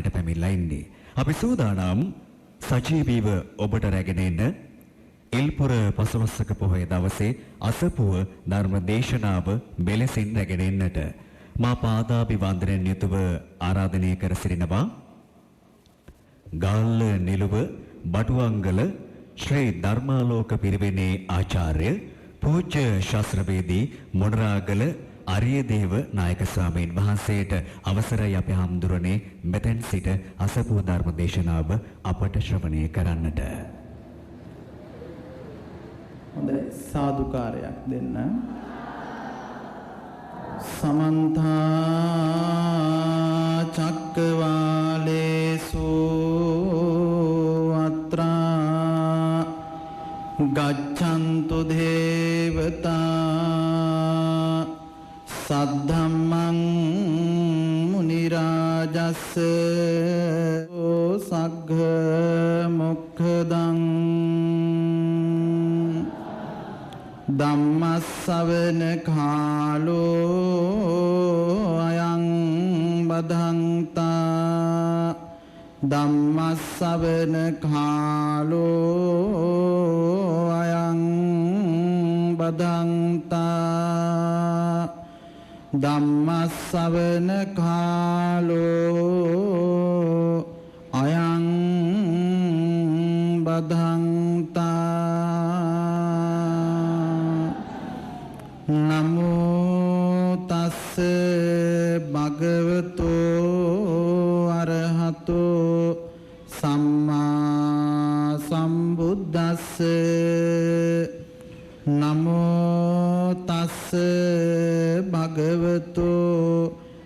ස්ථානයට පැමිණලා ඉන්නේ. අපි සූදානම් සජීවීව ඔබට රැගෙන එන්න ඉල්පුර පසළොස්වක පොහොය දවසේ අසපුව ධර්ම දේශනාව මෙලෙසින් රැගෙන එන්නට මා පාදාභිවන්දනයෙන් යුතුව ආරාධනය කර සිටිනවා. ගාල්ල නිලුව බටුවංගල ශ්‍රී ධර්මාලෝක පිරිවෙනේ ආචාර්ය පූජ්‍ය ශාස්ත්‍රවේදී මොණරාගල අරියදේව නායක ස්වාමීන් වහන්සේට අවසරයි අපේ හම්දුරනේ මෙතෙන් සිට අසපුව ධර්ම දේශනාව අපට ශ්‍රවණය කරන්නට. හොඳයි සාදුකාරයක් දෙන්න. සමන්ත චක්කවාලේසු අත්‍රා ගච්ඡන්තු දේවතා සද්ධම්මං මුනි රාජස්ස සග්ග මොක්ඛදං ධම්මස්සවන කාලෝ අයං බදන්තා ධම්මස්සවන කාලෝ අයං බදන්තා ධම්මස්සවන කාලෝ අයං බදන්තා නමෝ තස්ස භගවතු අරහතෝ සම්මා සම්බුද්දස්ස නමෝ තස්ස භගවතු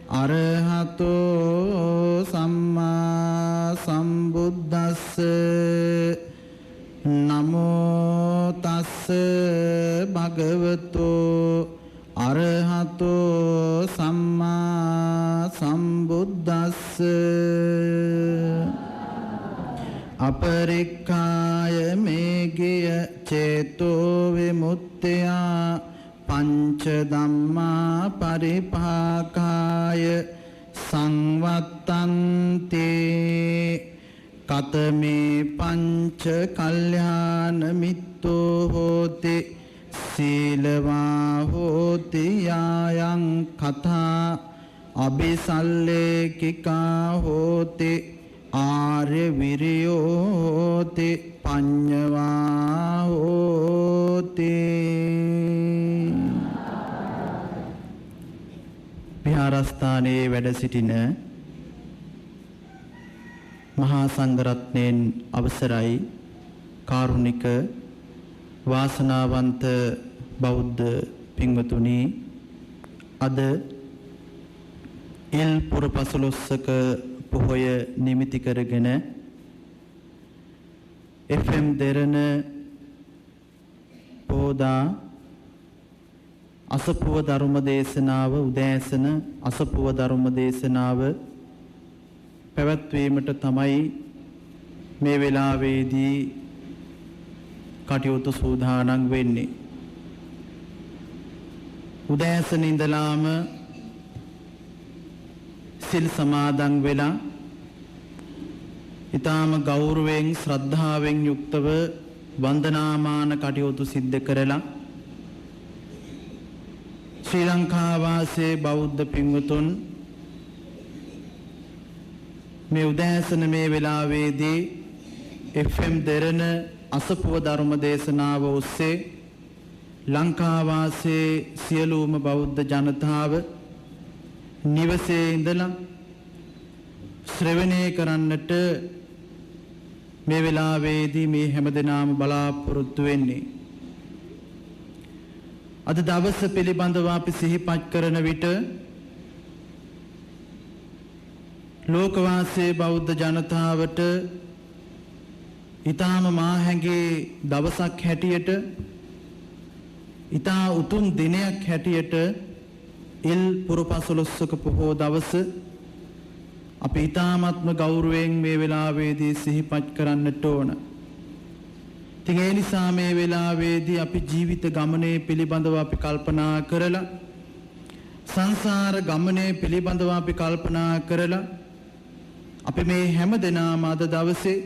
අරහතෝ සම්මා සම්බුද්දස්ස නමෝ තස්ස භගවතු අරහතෝ සම්මා සම්බුද්දස්ස අපරික්ඛාය මේගිය චේතෝ විමුක්තයා පංච ධම්මා පරිපාකාය සංවත්තන්ති කතමේ පංච කල්යාණ මිත්තෝ හෝති සීලවා හෝති යායන් කතා අபிසල්ලේකිකා හෝති ආර්ය විරියෝ හෝති පඤ්ඤවා හෝති. විහාරස්ථානයේ වැඩ සිටින මහා සංඝරත්නයන් අවසරයි කාරුණික වාසනාවන්ත බෞද්ධ පින්වතුනි, අද ඉල් පුර පසළොස්වක පොහොය නිමිති කරගෙන FM දෙරණ පෝදා අසපුව ධර්ම දේශනාව උදෑසන අසපුව ධර්ම දේශනාව පැවැත්වීමට තමයි මේ වෙලාවේදී කටයුතු සූදානම් වෙන්නේ. උදෑසන ඉඳලාම සිල් සමාදන් වෙලා ඊටාම ගෞරවයෙන් ශ්‍රද්ධාවෙන් යුක්තව වන්දනාමාන කටයුතු සිද්ධ කරලා ශ්‍රී ලංකා වාසී බෞද්ධ පින්වතුන් මේ උදෑසන මේ වෙලාවේදී FM දෙරණ අසපුව ධර්ම දේශනාව ඔස්සේ ලංකා වාසී සියලුම බෞද්ධ ජනතාව නිවසේ ඉඳලා ශ්‍රවණය කරන්නට මේ වෙලාවේදී මේ හැමදෙනාම බලාපොරොත්තු වෙන්නේ. අද දවස පිළිබඳව අපි සිහිපත් කරන විට ලෝකවාසී බෞද්ධ ජනතාවට ඊටාම මාහැඟේ දවසක් හැටියට ඊටා උතුම් දිනයක් හැටියට ඉල් පුර පසළොස්වක පොහොය දවස අපි ඊටාත්ම ගෞරවයෙන් මේ වෙලාවේදී සිහිපත් කරන්නට ඕන. ඉතින් ඒ නිසා මේ වෙලාවේදී අපි ජීවිත ගමනේ පිළිබඳව අපි කල්පනා කරලා සංසාර ගමනේ පිළිබඳව අපි කල්පනා කරලා අපි මේ හැම දෙනාම අද දවසේ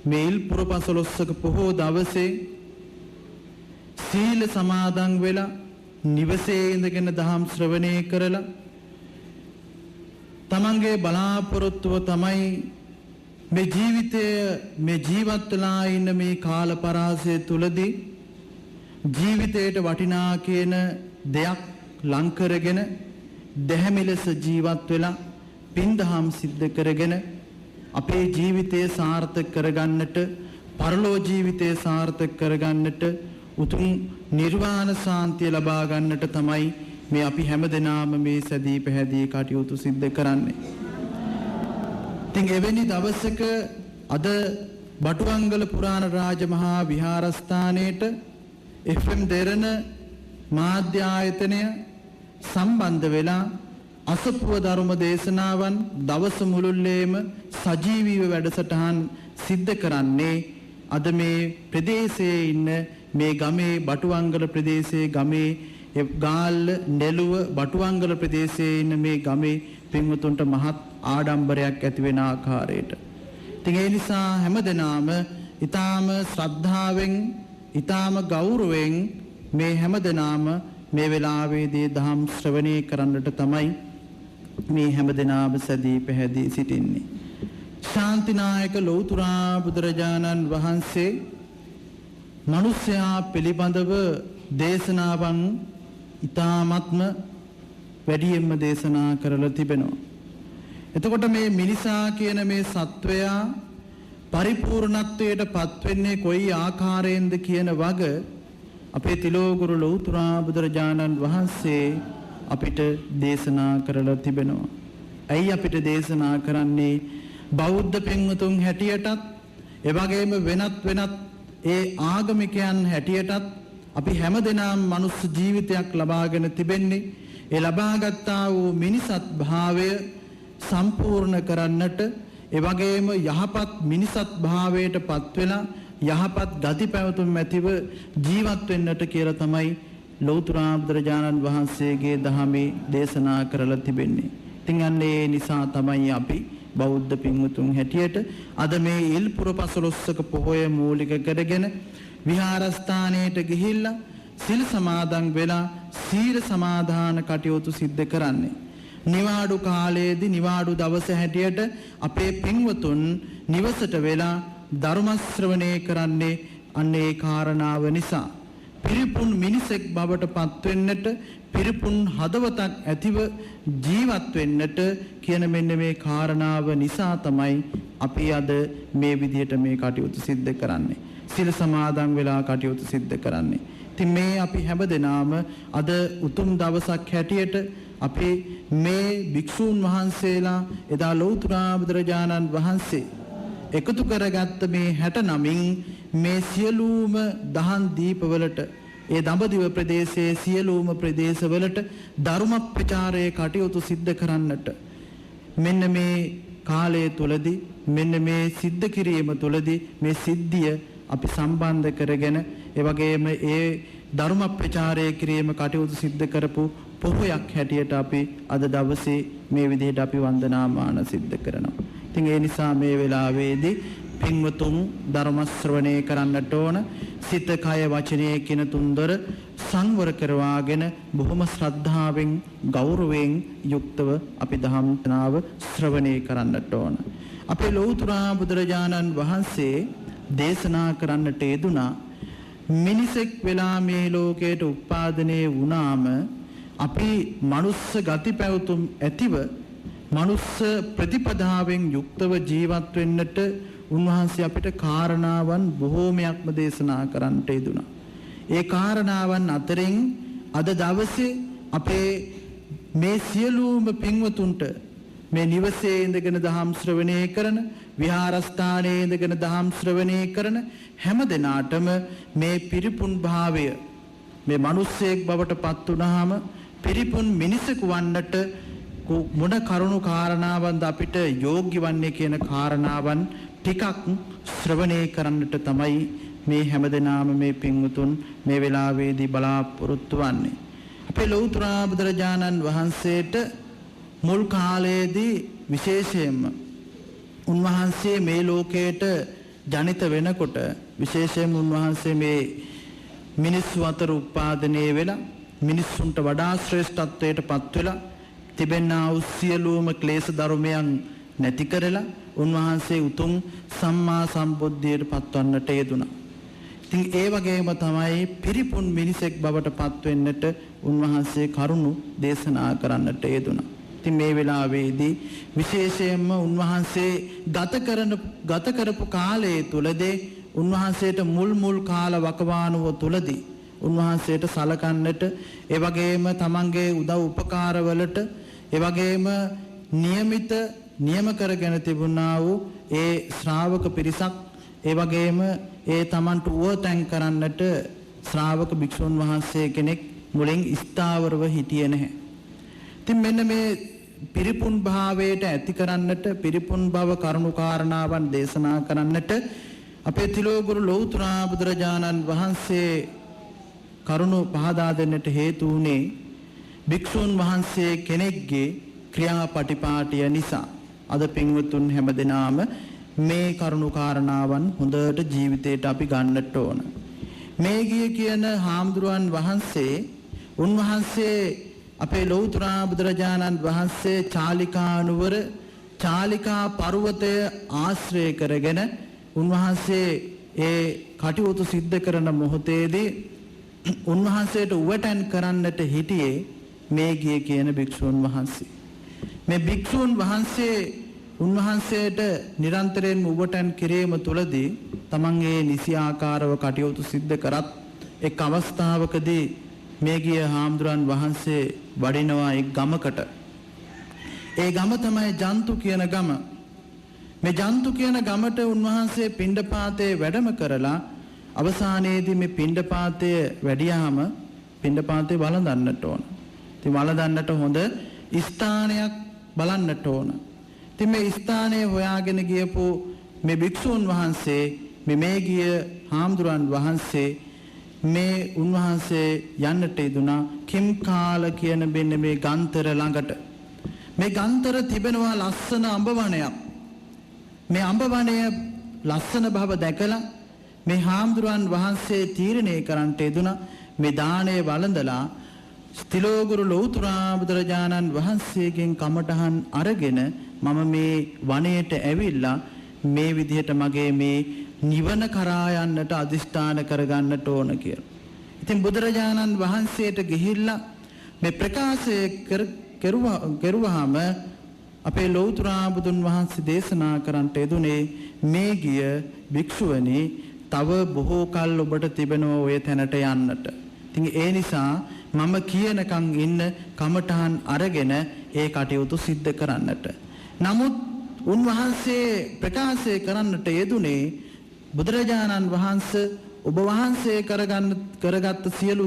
මේ ඉල් පුරපසළොස්වක පොහෝ දවසේ සීල සමාදන් වෙලා නිවසේ ඉඳගෙන දහම් ශ්‍රවණය කරලා තමන්ගේ බලාපොරොත්තුව තමයි මේ ජීවිතය මේ ජීවත් වෙලා ඉන්න මේ කාල පරාසය තුලදී ජීවිතයට වටිනා කියන දෙයක් ලං කරගෙන දැහැමි ලෙස ජීවත් වෙලා පින්දහම් සිද්ධ කරගෙන අපේ ජීවිතය සාර්ථක කරගන්නට පරලෝ ජීවිතය සාර්ථක කරගන්නට උතුම් නිර්වාණ සාන්තිය ලබා ගන්නට තමයි මේ අපි හැමදෙනාම මේ සැදී පැහැදී කටයුතු සිද්ධ කරන්නේ. ඉතින් එවැනි දවසක අද බටුවංගල පුරාණ රාජ මහා විහාරස්ථානයේට FM දෙරණ මාධ්‍ය ආයතනය සම්බන්ධ වෙලා අසපුව ධර්ම දේශනාවන් දවස මුළුල්ලේම සජීවීව වැඩසටහන් සිද්ධ කරන්නේ අද මේ ප්‍රදේශයේ ඉන්න මේ ගමේ බටුවංගල ප්‍රදේශයේ ගමේ ගාල්ල නෙළුව බටුවංගල ප්‍රදේශයේ ඉන්න මේ ගමේ පින්වතුන්ට මහත් ආඩම්බරයක් ඇති වෙන ආකාරයට. ඉතින් ඒ නිසා හැමදෙනාම ඊටාම ශ්‍රද්ධාවෙන් ඊටාම ගෞරවයෙන් මේ හැමදෙනාම මේ වෙලාවේදී දහම් ශ්‍රවණය කරන්නට තමයි මේ හැමදෙනාම සැදී පැහැදී සිටින්නේ. ශාන්තිනායක ලෞතුරා බුදුරජාණන් වහන්සේ මිනිසයා පිළිබඳව දේශනාවන් ඊ타ත්ම වැඩියෙන්ම දේශනා කරලා තිබෙනවා. එතකොට මේ මිනිසා කියන මේ සත්වයා පරිපූර්ණත්වයට පත් වෙන්නේ කොයි ආකාරයෙන්ද කියන වග අපේ තිලෝගුරු ලෞතුරා බුදුරජාණන් වහන්සේ අපිට දේශනා කරලා තිබෙනවා. ඇයි අපිට දේශනා කරන්නේ? බෞද්ධ පින්වතුන් හැටියටත් එවැගේම වෙනත් ඒ ආගමිකයන් හැටියටත් අපි හැමදෙනාම මනුස්ස ජීවිතයක් ලබාගෙන තිබෙන්නේ ඒ ලබාගත්තා වූ මිනිසත් භාවය සම්පූර්ණ කරන්නට එවැගේම යහපත් මිනිසත් භාවයට පත් වෙලා යහපත් ගති පැවතුම් ඇතිව ජීවත් වෙන්නට කියලා තමයි ලෞතර බුදුරජාණන් වහන්සේගේ දහමේ දේශනා කරලා තිබෙන්නේ. ඉතින් අන්නේ නිසා තමයි අපි බෞද්ධ පින්වතුන් හැටියට අද මේ ඉල්පුර පසළොස්වක පොහොය මූලික කරගෙන විහාරස්ථානයට ගිහිල්ලා සිල් සමාදන් වෙලා සීල සමාදාන කටයුතු සිද්ධ කරන්නේ. නිවාඩු කාලයේදී නිවාඩු දවස හැටියට අපේ පින්වතුන් නිවසට වෙලා ධර්ම ශ්‍රවණය කරන්නේ අන්නේ කාරණාව නිසා. පිරිපුන් මිනිසෙක් බවට පත් වෙන්නට පිරිපුන් හදවතක් ඇතිව ජීවත් වෙන්නට කියන මෙන්න මේ කාරණාව නිසා තමයි අපි අද මේ විදිහට මේ කටයුතු සිද්ධ කරන්නේ. සිල් සමාදන් වෙලා කටයුතු සිද්ධ කරන්නේ. ඉතින් මේ අපි හැමදෙනාම අද උතුම් දවසක් හැටියට අපි මේ භික්ෂූන් වහන්සේලා එදා ලෞතර බුදුරජාණන් වහන්සේ එකතු කරගත්ත මේ 69න් මේ සියලුම දහම් දීපවලට ඒ දඹදිව ප්‍රදේශයේ සියලුම ප්‍රදේශවලට ධර්ම ප්‍රචාරයේ කටයුතු සිද්ධ කරන්නට මෙන්න මේ කාලය තුලදී මෙන්න මේ සිද්ධ කිරීම තුලදී මේ සිද්ධිය අපි සම්බන්ධ කරගෙන ඒ වගේම ඒ ධර්ම ප්‍රචාරය කිරීම කටයුතු සිද්ධ කරපු පොහොයක් හැටියට අපි අද දවසේ මේ විදිහට අපි වන්දනාමාන සිද්ධ කරනවා. ඉතින් ඒ නිසා මේ වෙලාවේදී පින්වතුන් ධර්ම ශ්‍රවණය කරන්නට ඕන. සිත කය වචනය කියන තුන්දර සංවර කරවාගෙන බොහොම ශ්‍රද්ධාවෙන් ගෞරවයෙන් යුක්තව අපි ධම්ම තනාව ශ්‍රවණය කරන්නට ඕන. අපේ ලෞතර බුදුරජාණන් වහන්සේ දේශනා කරන්නට යෙදුනා මිනිසෙක් වෙලා මේ ලෝකයට උත්පාදනය වුණාම අපි මනුස්ස ගති පැවතුම් ඇතිව මනුස්ස ප්‍රතිපදාවෙන් යුක්තව ජීවත් වෙන්නට උන්වහන්සේ අපිට කාරණාවන් බොහෝමයක්ම දේශනා කරන්නට යෙදුණා. ඒ කාරණාවන් අතරින් අද දවසේ අපේ මේ සියලුම පින්වතුන්ට මේ නිවසේ ඉඳගෙන දහම් ශ්‍රවණය කරන විහාරස්ථානයේ ඉඳගෙන දහම් ශ්‍රවණය කරන හැම දිනාටම මේ පිරිපුන් භාවය මේ මිනිස්සෙක් බවට පත් වුණාම පිරිපුන් මිනිසෙකු වන්නට මොන කරුණු කාරණාවන්ද අපිට යෝග්‍ය වන්නේ කියන කාරණාවන් ටිකක් ශ්‍රවණය කරන්නට තමයි මේ හැමදෙනාම මේ පින්වතුන් මේ වෙලාවේදී බලාපොරොත්තු වෙන්නේ. අපේ ලෞතර බුදුරජාණන් වහන්සේට මුල් කාලයේදී විශේෂයෙන්ම උන්වහන්සේ මේ ලෝකයට ජනිත වෙනකොට විශේෂයෙන්ම උන්වහන්සේ මේ මිනිස්සු අතර උපාදනය වෙලා මිනිස්සුන්ට වඩා ශ්‍රේෂ්ඨත්වයට පත් වෙලා තිබෙනා වූ සියලුම ක්ලේශ ධර්මයන් නැති කරලා උන්වහන්සේ උතුම් සම්මා සම්බුද්ධියට පත්වන්නට යෙදුණා. ඉතින් ඒ වගේම තමයි පිරිපුන් මිනිසෙක් බවට පත් වෙන්නට උන්වහන්සේ කරුණු දේශනා කරන්නට යෙදුණා. ඉතින් මේ වෙලාවේදී විශේෂයෙන්ම උන්වහන්සේ ගත කරපු කාලයේ තුලදී උන්වහන්සේට මුල් කාල වකවානුව තුලදී උන්වහන්සේට සලකන්නට ඒ වගේම තමන්ගේ උදව් උපකාරවලට ඒ වගේම නියම කරගෙන තිබුණා වූ ඒ ශ්‍රාවක පිරිසක් ඒ වගේම ඒ තමන්ට උවතැන් කරන්නට ශ්‍රාවක භික්ෂුන් වහන්සේ කෙනෙක් මුලින් ස්ථාවරව හිටියේ නැහැ. ඉතින් මෙන්න මේ පිරිපුන් භාවයට ඇති කරන්නට පිරිපුන් භව කරුණු කාරණාවන් දේශනා කරන්නට අපේ තිලෝගුරු ලෞතර බුදුරජාණන් වහන්සේ කරුණු පහදා දෙන්නට හේතු වුණේ භික්ෂුන් වහන්සේ කෙනෙක්ගේ ක්‍රියාපටිපාටිය නිසා. අද පින්වතුන් හැමදෙනාම මේ කරුණු කාරණාවන් හොඳට ජීවිතයට අපි ගන්නට ඕන. මේ කියන හාමුදුරුවන් වහන්සේ උන්වහන්සේ අපේ ලෞතර බුදුරජාණන් වහන්සේ චාලිකානුවර චාලිකා පර්වතය ආශ්‍රය කරගෙන උන්වහන්සේ ඒ කටයුතු සිද්ධ කරන මොහොතේදී උන්වහන්සේට උවටන් කරන්නට හිටියේ මේ කියන භික්ෂුන් වහන්සේ. මේ භික්ෂුන් වහන්සේ උන්වහන්සේට නිරන්තරයෙන් උවටන් කිරීම තුළදී තමන්ගේ නිසි ආකාරව කටයුතු සිද්ධ කරත් එක් අවස්ථාවකදී මේ හාමුදුරන් වහන්සේ වඩිනවා එක් ගමකට. ඒ ගම තමයි ජන්තු කියන ගම. මේ ජන්තු කියන ගමට උන්වහන්සේ පිණ්ඩපාතේ වැඩම කරලා අවසානයේදී මේ පිණ්ඩපාතයේ වැඩියාම පිණ්ඩපාතේ වළඳන්නට ඕන. ඉතින් වළඳන්නට හොඳ ස්ථානයක් බලන්නට ඕන. ඉතින් මේ ස්ථානය හොයාගෙන ගියපු මේ භික්ෂුන් වහන්සේ මේ හාමුදුරන් වහන්සේ මේ උන්වහන්සේ යන්නට යෙදුනා කිම්කාල කියන මෙන්න මේ ගන්තර ළඟට. මේ ගන්තර තිබෙනවා ලස්සන අඹ වනයක්. මේ අඹ වනය ලස්සන බව දැකලා මේ හාමුදුරන් වහන්සේ තීරණය කරන්නට යෙදුනා මේ දාණය වළඳලා ස්තිලෝගුරු ලෞතර බුදුරජාණන් වහන්සේගෙන් කමඨහන් අරගෙන මම මේ වනයේට ඇවිල්ලා මේ විදිහට මගේ මේ නිවන කරා යන්නට අදිෂ්ඨාන කරගන්නට ඕන කියලා. ඉතින් බුදුරජාණන් වහන්සේට ගිහිල්ලා මේ ප්‍රකාශය කරුවාම අපේ ලෞතර බුදුන් වහන්සේ දේශනා කරන්නට යෙදුනේ මේ භික්ෂුවනි තව බොහෝ කල් ඔබට තිබෙනවා ඔය තැනට යන්නට. ඉතින් ඒ නිසා මම කියනකම් ඉන්න කමඨහන් අරගෙන ඒ කටයුතු සිද්ධ කරන්නට. නමුත් උන්වහන්සේ ප්‍රකාශය කරන්නට යෙදුනේ බුදුරජාණන් වහන්සේ ඔබ වහන්සේ කරගත් සියලු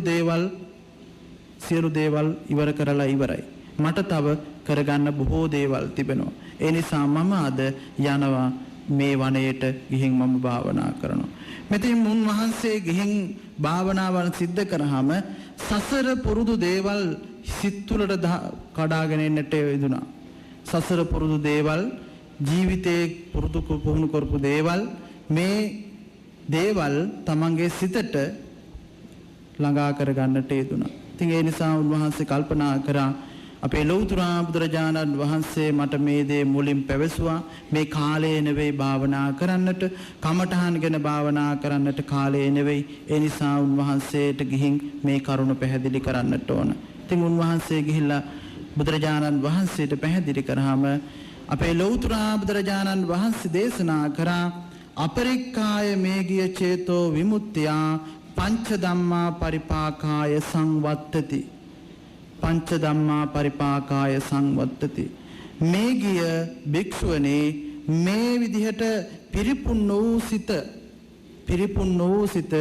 දේවල් ඉවර කරලා ඉවරයි. මට තව කරගන්න බොහෝ දේවල් තිබෙනවා. ඒ නිසා මම අද යනවා මේ වනයේට ගිහින් මම භාවනා කරනවා. මෙතෙන් උන්වහන්සේ ගිහින් භාවනාවන් සිද්ධ කරාම සසර පුරුදු දේවල් සිත් තුළට කඩාගෙන එන්නට යෙදුණා. සසර පුරුදු දේවල් ජීවිතේ පුහුණු කරපු දේවල් මේ දේවල් තමන්ගේ සිතට ළඟා කරගන්නට යෙදුණා. ඉතින් ඒ නිසා උන්වහන්සේ කල්පනා කරා අපේ ලෞතර බුදුරජාණන් වහන්සේ මට මේ දේ මුලින් පැවසුවා මේ කාලේ නෙවෙයි භාවනා කරන්නට කමඨහන් ගැන භාවනා කරන්නට කාලේ නෙවෙයි ඒ නිසා උන්වහන්සේට ගිහින් මේ කරුණ පැහැදිලි කරන්නට ඕන. ඉතින් උන්වහන්සේ ගිහිල්ලා බුදුරජාණන් වහන්සේට පැහැදිලි කරාම අපේ ලෞතර බුදුරජාණන් වහන්සේ දේශනා කරා අපරික්කාය මේගිය චේතෝ විමුක්තියා පංච ධම්මා පරිපාකාය සංවත්තති. පංච ධම්මා පරිපාකාය සංවත්තති. මේ භික්ෂුවනේ මේ විදිහට පිරිපුන් වූ සිත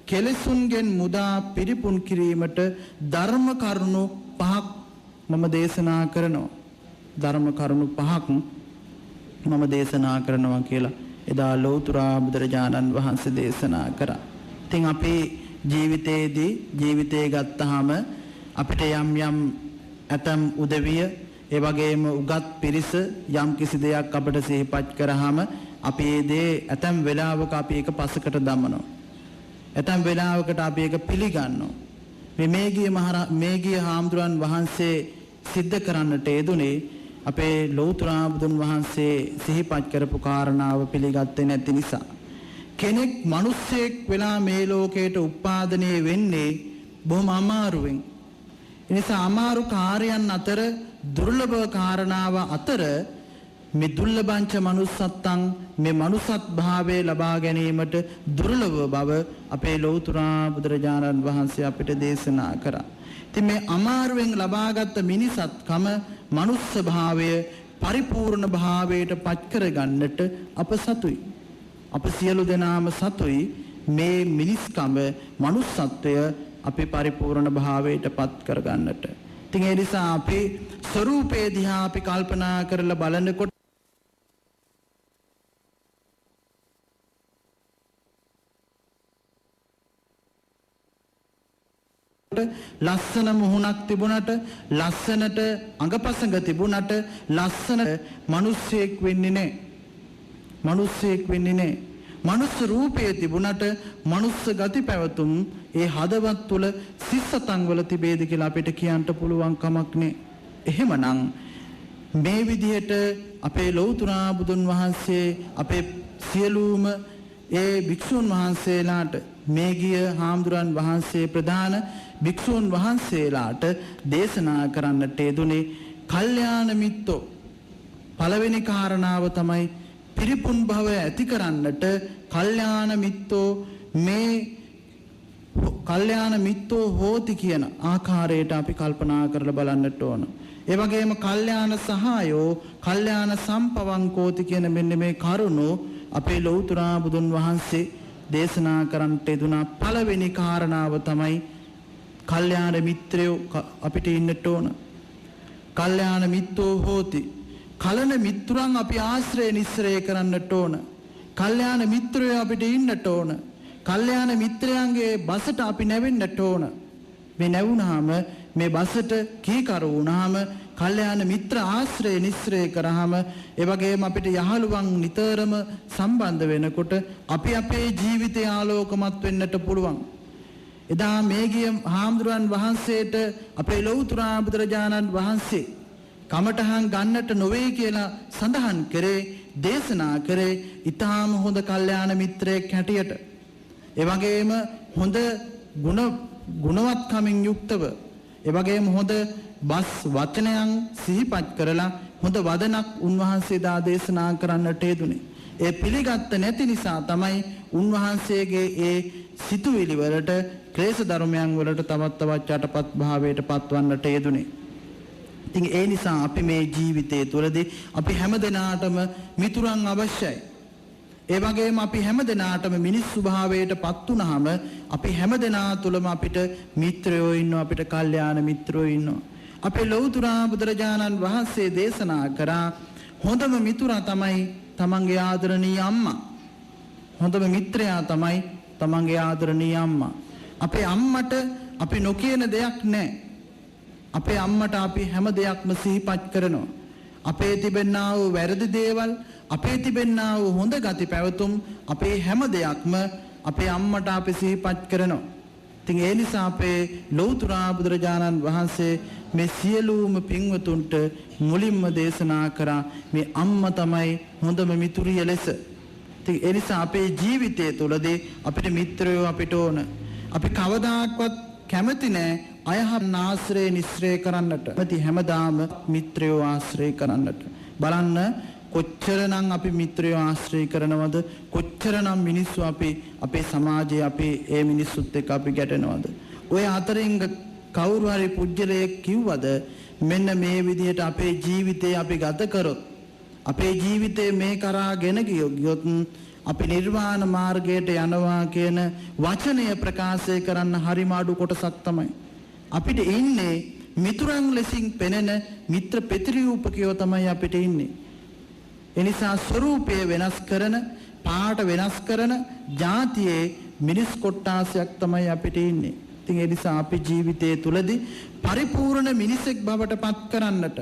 කෙලෙසුන්ගෙන් මුදා පිරිපුන් කිරීමට ධර්ම කරුණු 5ක් මම දේශනා කරනවා. ධර්ම කරුණු 5ක් මම දේශනා කරනවා කියලා එදා ලෞතර බුදුරජාණන් වහන්සේ දේශනා කරා. ඉතින් අපේ ජීවිතේ ගත්තාම අපිට යම් ඇතම් උදවිය ඒ වගේම උගත් පිරිස යම් කිසි දෙයක් අපට සිහිපත් කරාම අපි ඒ දේ ඇතම් වෙලාවක අපි ඒක පසකට දමනවා. ඇතම් වෙලාවකට අපි ඒක පිළිගන්නවා. මේගිය හාමුදුරන් වහන්සේ සිද්ධ කරන්නට යෙදුනේ අපේ ලෞතර බුදුන් වහන්සේ සිහිපත් කරපු කාරණාව පිළිගත්තේ නැති නිසා. කෙනෙක් මිනිස්සෙක් වෙලා මේ ලෝකයට උපාදනය වෙන්නේ බොහොම අමාරුවෙන්. ඒ නිසා අමාරු කාර්යයන් අතර දුර්ලභ කාරණාව අතර මේ දුර්ලභංච manussත්තං මේ manussත් භාවය ලබා ගැනීමට දුර්ලභ බව අපේ ලෞතර බුදුරජාණන් වහන්සේ අපිට දේශනා කරා. ඉතින් මේ අමාරුවෙන් ලබාගත් මිනිසත්කම මනුස්ස භාවය පරිපූර්ණ භාවයට පත් කරගන්නට අප සතුයි. අප සියලු දෙනාම සතුයි මේ මිනිස්කම මනුස්සත්වය අපි පරිපූර්ණ භාවයට පත් කරගන්නට. ඉතින් ඒ නිසා අපි ස්වરૂපේ දිහා අපි කල්පනා කරලා බලනකොට ලස්සන මුහුණක් තිබුණට ලස්සනට අඟපසඟ තිබුණට ලස්සන මිනිස්සෙක් වෙන්නේ නැහැ. මිනිස්සෙක් වෙන්නේ නැහැ. මනුස්ස රූපයේ තිබුණට මනුස්ස ගති පැවතුම් ඒ හදවත් තුල සිස්සතන් වල තිබේද කියලා අපිට කියන්න පුළුවන් කමක් නැහැ. එහෙමනම් මේ විදිහට අපේ ලෞතර බුදුන් වහන්සේ අපේ සියලුම ඒ භික්ෂුන් වහන්සේලාට මේගිය හාමුදුරන් වහන්සේ ප්‍රධාන භික්ෂුන් වහන්සේලාට දේශනා කරන්නට යෙදුනේ කල්යාණ මිත්‍රෝ. පළවෙනි කාරණාව තමයි පිරිපුන් භව ඇති කරන්නට කල්යාණ මිත්‍රෝ මේ කල්යාණ මිත්‍රෝ හෝති කියන ආකාරයට අපි කල්පනා කරලා බලන්නට ඕන. ඒ වගේම කල්යාණ සහායෝ කල්යාණ සම්පවංකෝති කියන මෙන්න මේ කරුණෝ අපේ ලෞතර බුදුන් වහන්සේ දේශනා කරන්නට යෙදුනා. පළවෙනි කාරණාව තමයි කල්යාණ මිත්‍රයෝ අපිට ඉන්නට ඕන. කල්යාණ මිත්‍රෝ හෝති. කලන මිත්‍රයන් අපි ආශ්‍රය නිස්සරය කරන්නට ඕන. කල්යාණ මිත්‍රයෝ අපිට ඉන්නට ඕන. කල්යාණ මිත්‍රයන්ගේ බසට අපි නැවෙන්නට ඕන. මේ නැවුනහම මේ බසට කීකරු වුණාම කල්යාණ මිත්‍ර ආශ්‍රය නිස්සරය කරාම ඒ වගේම අපිට යහළුවන් නිතරම සම්බන්ධ වෙනකොට අපි අපේ ජීවිතය ආලෝකමත් වෙන්නට පුළුවන්. එදා මේගිය හාමුදුරන් වහන්සේට අපේ ලෞතර බුදුරජාණන් වහන්සේ කමඨහන් ගන්නට නොවේ කියලා සඳහන් කරේ දේශනා කරේ ඊටාම හොඳ කල්යාණ මිත්‍රයෙක් හැටියට. ඒ වගේම හොඳ ගුණවත්කමින් යුක්තව ඒ වගේම හොඳ බස් වචනයන් සිහිපත් කරලා හොඳ වදනක් උන්වහන්සේ දා දේශනා කරන්නට යෙදුනේ. ඒ පිළිගත්ත නැති නිසා තමයි උන්වහන්සේගේ ඒ සිතුවිලි වලට ක්ලේශ ධර්මයන් වලට තවත් යටපත් භාවයට පත්වන්නට යෙදුනේ. ඉතින් ඒ නිසා අපි මේ ජීවිතය තුළදී අපි හැමදෙනාටම මිතුරන් අවශ්‍යයි. ඒ වගේම අපි හැමදෙනාටම මිනිස් ස්වභාවයට පත් වුනහම අපි හැමදෙනා තුළම අපිට මිත්‍රයෝ ඉන්නවා, අපිට කල්යාණ මිත්‍රයෝ ඉන්නවා. අපේ ලෞතර බුදුරජාණන් වහන්සේ දේශනා කරා හොඳම මිතුරා තමයි තමන්ගේ ආදරණීය අම්මා. හොඳම මිත්‍රයා තමයි තමන්ගේ ආදරණීය අම්මා. අපේ අම්මට අපි නොකියන දෙයක් නැහැ. අපේ අම්මට අපි හැම දෙයක්ම සිහිපත් කරනවා. අපේ තිබෙනා වූ වැරදි දේවල්, අපේ තිබෙනා වූ හොඳ ගති පැවතුම්, අපේ හැම දෙයක්ම අපේ අම්මට අපි සිහිපත් කරනවා. ඉතින් ඒ නිසා අපේ ලෞතර බුදුරජාණන් වහන්සේ මේ සියලුම පින්වතුන්ට මුලින්ම දේශනා කරා මේ අම්මා තමයි හොඳම මිතුරිය ලෙස. ඉතින් ඒ නිසා අපේ ජීවිතය තුළදී අපිට මිත්‍රයෝ අපිට ඕන. අපි කවදාක්වත් කැමති නැහැ අයහන් ආශ්‍රය නිස්සරය කරන්නට. කැමති හැමදාම මිත්‍රයෝ ආශ්‍රය කරන්නට. බලන්න කොච්චරනම් අපි මිත්‍රයෝ ආශ්‍රය කරනවද, කොච්චරනම් මිනිස්සු අපි අපේ සමාජයේ අපි ඒ මිනිස්සුත් එක්ක අපි ගැටෙනවද. ඔය අතරින් කවුරු හරි පුජ්‍යලයක් කිව්වද මෙන්න මේ විදිහට අපේ ජීවිතේ අපි ගත කරොත්, අපේ ජීවිතේ මේ කරා ගෙන ගියොත් අපි නිර්වාණ මාර්ගයට යනවා කියන වචනය ප්‍රකාශය කරන්න හරිම අඩු කොටසක් තමයි. අපිට ඉන්නේ මිතුරන් ලෙසින් පෙනෙන මිත්‍ර ප්‍රතිරූපකයෝ තමයි අපිට ඉන්නේ. එනිසා ස්වરૂපය වෙනස් කරන, පාට වෙනස් කරන ජාතියේ මිනිස් කොට්ටාසයක් තමයි අපිට ඉන්නේ. ඉතින් ඒ නිසා අපි ජීවිතයේ තුලදී පරිපූර්ණ මිනිසෙක් බවට පත් කරන්නට,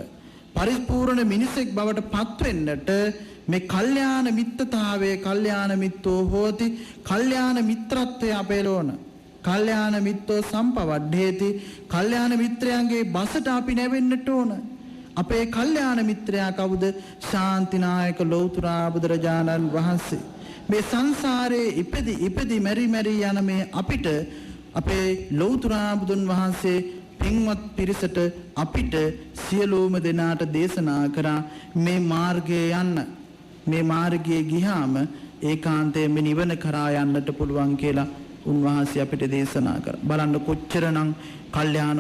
පරිපූර්ණ මිනිසෙක් බවට පත්වෙන්නට මේ කල්යාණ මිත්‍රතාවයේ කල්යාණ මිත්‍රෝ හෝති කල්යාණ මිත්‍රත්වය අපේ ලෝන කල්යාණ මිත්‍රෝ සම්පවඩ්ඩේති කල්යාණ මිත්‍රයන්ගේ බසට අපි නැවෙන්නට ඕන අපේ කල්යාණ මිත්‍රයා කවුද ශාන්තිනායක ලෞතර බුදුරජාණන් වහන්සේ මේ සංසාරේ ඉපදි මෙරි යන මේ අපිට අපේ ලෞතර බුදුන් වහන්සේ පින්වත් පිරිසට අපිට සියලුම දෙනාට දේශනා කරා මේ මාර්ගයේ යන්න මේ මාර්ගයේ ගියාම ඒකාන්තයෙන්ම නිවන කරා යන්නට පුළුවන් කියලා උන්වහන්සේ අපිට දේශනා කරා. බලන්න කොච්චරනම් කල්යාණ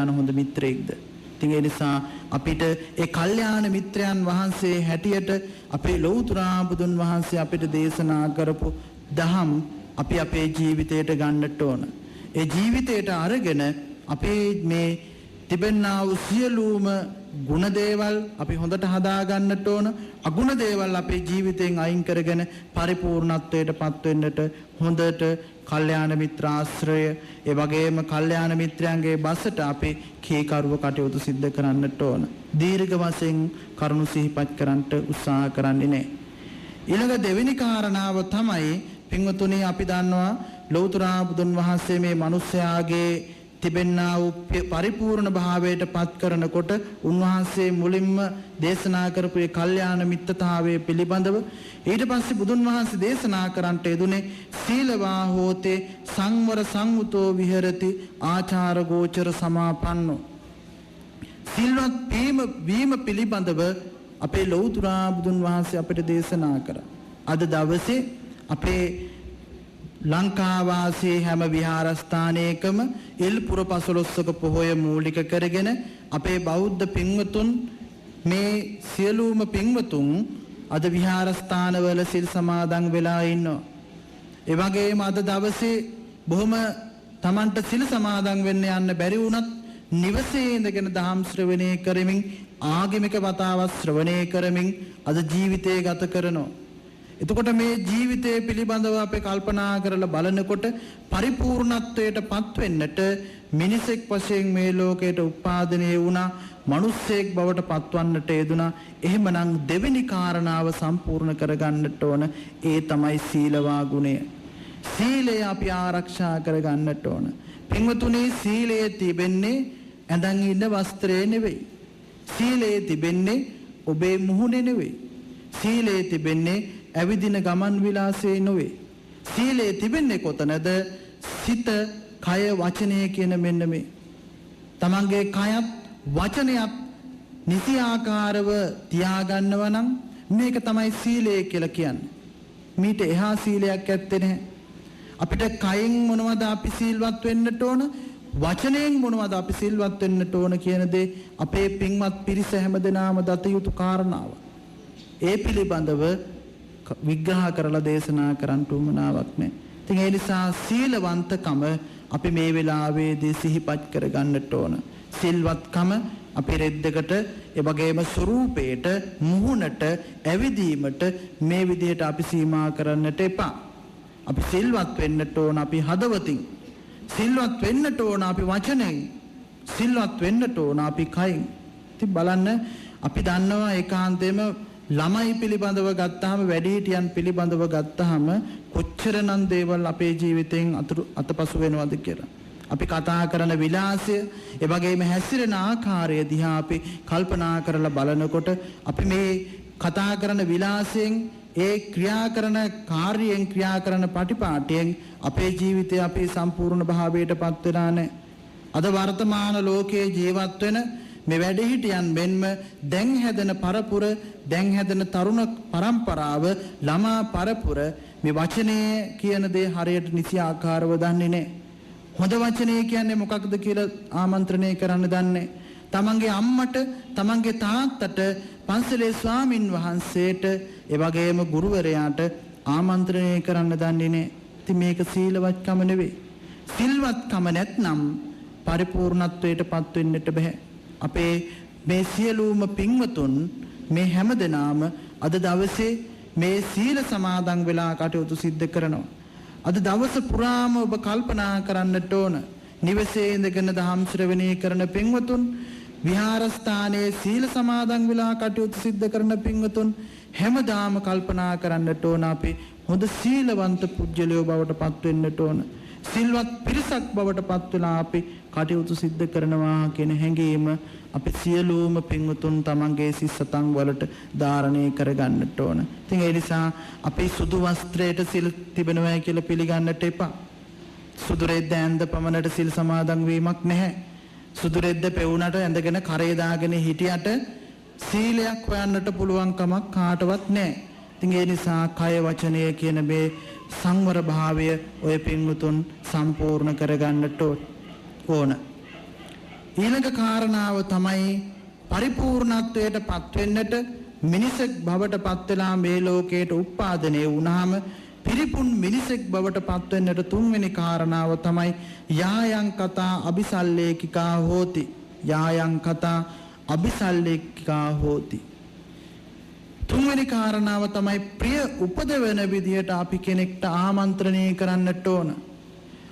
හොඳ මිත්‍රයෙක්ද. ඉතින් ඒ නිසා අපිට ඒ කල්යාණ මිත්‍රයන් වහන්සේ හැටියට අපේ ලෞතර බුදුන් වහන්සේ අපිට දේශනා කරපු දහම් අපි අපේ ජීවිතයට ගන්නට ඕන. ඒ ජීවිතයට අරගෙන අපේ මේ තිබෙනා වූ සියලුම ගුණ දේවල් අපි හොඳට හදා ගන්නට ඕන. අගුණ දේවල් අපේ ජීවිතෙන් අයින් කරගෙන පරිපූර්ණත්වයට පත් වෙන්නට හොඳට කල්යාණ මිත්‍ර ආශ්‍රය ඒ වගේම කල්යාණ මිත්‍රයන්ගේ බසට අපි කීකරුව කටයුතු සිද්ධ කරන්නට ඕන. දීර්ඝ වශයෙන් කරුණු සිහිපත් කරන්නට උත්සාහ කරන්නේ නැහැ. ඊළඟ දෙවෙනි කාරණාව තමයි පින්වතුනි අපි දන්නවා ලෞතර බුදුන් වහන්සේ මේ මිනිස්යාගේ තිබෙනා වූ පරිපූර්ණ භාවයට පත් කරනකොට උන්වහන්සේ මුලින්ම දේශනා කරපු ඒ කල්යාණ මිත්‍රතාවයේ පිළිබඳව ඊට පස්සේ බුදුන් වහන්සේ දේශනා කරන්නට යෙදුනේ සීලවා හෝතේ සංවර සංවුතෝ විහෙරති ආචාර ගෝචර සමාපන්නෝ සිල්වත් වීම පිළිබඳව අපේ ලෞතර බුදුන් වහන්සේ අපිට දේශනා කරා. අද දවසේ අපේ ලංකාවාසී හැම විහාරස්ථානයකම එල්පුර පසළොස්වක පොහොය මූලික කරගෙන අපේ බෞද්ධ පින්වතුන් මේ සියලුම පින්වතුන් අද විහාරස්ථානවල සිල් සමාදන් වෙලා ඉන්නවා. ඒ වගේම අද දවසේ බොහොම Tamanට සිල් සමාදන් වෙන්න යන්න බැරි වුණත් නිවසේ ඉඳගෙන දහම් ශ්‍රවණය කරමින් ආගමික වතාවත් ශ්‍රවණය කරමින් අද ජීවිතය ගත කරනවා. එතකොට මේ ජීවිතය පිළිබඳව අපි කල්පනා කරලා බලනකොට පරිපූර්ණත්වයට පත් වෙන්නට මිනිසෙක් වශයෙන් මේ ලෝකයට උපාදිතය වුණා මිනිසෙක් බවට පත්වන්නට යෙදුණා. එහෙමනම් දෙවෙනි කාරණාව සම්පූර්ණ කරගන්නට ඕන ඒ තමයි සීලවා ගුණය. සීලය අපි ආරක්ෂා කරගන්නට ඕන. පින්වතුනි සීලයේ තිබෙන්නේ ඇඳන් ඉන්න වස්ත්‍රය නෙවෙයි. සීලයේ තිබෙන්නේ ඔබේ මුහුණේ නෙවෙයි. සීලයේ තිබෙන්නේ ඇවිදින ගමන් විලාසයේ නොවේ. සීලයේ තිබෙන්නේ කොතනද? සිත, කය, වචනය කියන මෙන්න මේ. තමන්ගේ කයත් වචනයත් නිසි ආකාරව තියාගන්නව නම් මේක තමයි සීලය කියලා කියන්නේ. මීට එහා සීලයක් ඇත්තේ නැහැ. අපිට කයෙන් මොනවද අපි සීල්වත් වෙන්නට ඕන? වචනයෙන් මොනවද අපි සීල්වත් වෙන්නට ඕන කියන දේ අපේ පින්වත් පිරිස හැමදෙනාම දත යුතු කාරණාව. ඒ පිළිබඳව විග්‍රහ කරලා දේශනා කරන්න උවමනාවක් නැහැ. ඉතින් ඒ නිසා සීලවන්තකම අපි මේ වෙලාවේදී සිහිපත් කරගන්නට ඕන. සිල්වත්කම අපේ රෙද්දකට ඒ වගේම ස්වરૂපයට මුහුණට ඇවිදීමට මේ විදිහට අපි සීමා කරන්නට එපා. අපි සිල්වත් වෙන්නට ඕන අපි හදවතින්. සිල්වත් වෙන්නට ඕන අපි වචනෙන්. සිල්වත් වෙන්නට ඕන අපි කයින්. ඉතින් බලන්න අපි දන්නවා ඒකාන්තයෙන්ම ළමයි පිළිබඳව ගත්තාම වැඩිහිටියන් පිළිබඳව ගත්තාම කොච්චරනම් දේවල් අපේ ජීවිතෙන් අතපසු වෙනවද කියලා. අපි කතා කරන විලාසය, ඒ වගේම හැසිරෙන ආකාරය දිහා අපි කල්පනා කරලා බලනකොට අපි මේ කතා කරන විලාසයෙන් ඒ ක්‍රියා කරන කාර්යයෙන් ක්‍රියා කරන පටිපාටියෙන් අපේ ජීවිතය අපි සම්පූර්ණ භාවයට පත් වෙලා නැහැ. අද වර්තමාන ලෝකයේ ජීවත් වෙන මේ වැඩිහිටියන් මෙන්ම දැන් හැදෙන පරපුර දැන් හැදෙන තරුණ පරම්පරාව ළමා පරපුර මේ වචනේ කියන දේ හරියට නිසි ආකාරව දන්නේ නැහැ. හොඳ වචනේ කියන්නේ මොකක්ද කියලා ආමන්ත්‍රණය කරන්න දන්නේ. තමන්ගේ අම්මට තමන්ගේ තාත්තට පන්සලේ ස්වාමින් වහන්සේට ඒ වගේම ගුරුවරයාට ආමන්ත්‍රණය කරන්න දන්නේ නැහැ. ඉතින් මේක සීලවත්කම නෙවෙයි. සිල්වත්කම නැත්නම් පරිපූර්ණත්වයට පත් වෙන්නට බෑ. අපේ මේ සියලුම පින්වතුන් මේ හැමදෙනාම අද දවසේ මේ සීල සමාදන් වෙලා කටයුතු සිද්ධ කරනවා. අද දවස පුරාම ඔබ කල්පනා කරන්නට ඕන. නිවසේ ඉඳගෙන දහම් ශ්‍රවණය කරන පින්වතුන් විහාරස්ථානයේ සීල සමාදන් වෙලා කටයුතු සිද්ධ කරන පින්වතුන් හැමදාම කල්පනා කරන්නට ඕන අපි හොඳ සීලවන්ත පුජ්‍යලයෝ බවට පත් වෙන්නට ඕන. සිල්වත් පිරිසක් බවට පත් වෙලා අපි කටයුතු සිද්ධ කරනවා කියන හැඟීම අපි සියලුම පින්වතුන් තමන්ගේ සිස්සතන් වලට ධාරණය කරගන්නට ඕන. ඉතින් ඒ නිසා අපි සුදු වස්ත්‍රයට සිල් තිබෙනවා කියලා පිළිගන්නට එපා. සුදු රෙද්ද ඇඳ පමණට සිල් සමාදන් වීමක් නැහැ. සුදු රෙද්ද පෙවුනට ඇඳගෙන කරේ දාගෙන හිටියට සීලයක් හොයන්නට පුළුවන් කමක් කාටවත් නැහැ. ඉතින් ඒ නිසා කය වචනය කියන මේ සංවර භාවය ඔය පින්වතුන් සම්පූර්ණ කරගන්නට ඕන. ඊළඟ කාරණාව තමයි පරිපූර්ණත්වයට පත් වෙන්නට මිනිසෙක් බවට පත් වෙලා මේ ලෝකයට උප්පාදනය වුණාම පිරිපුන් මිනිසෙක් බවට පත් වෙන්නට තුන්වෙනි කාරණාව තමයි යායන් කතා අபிසල්ලේකිකා හෝති. යායන් කතා අபிසල්ලේකිකා හෝති. තුන්වෙනි කාරණාව තමයි ප්‍රිය උපදවන විදියට අපි කෙනෙක්ට ආමන්ත්‍රණය කරන්නට ඕන.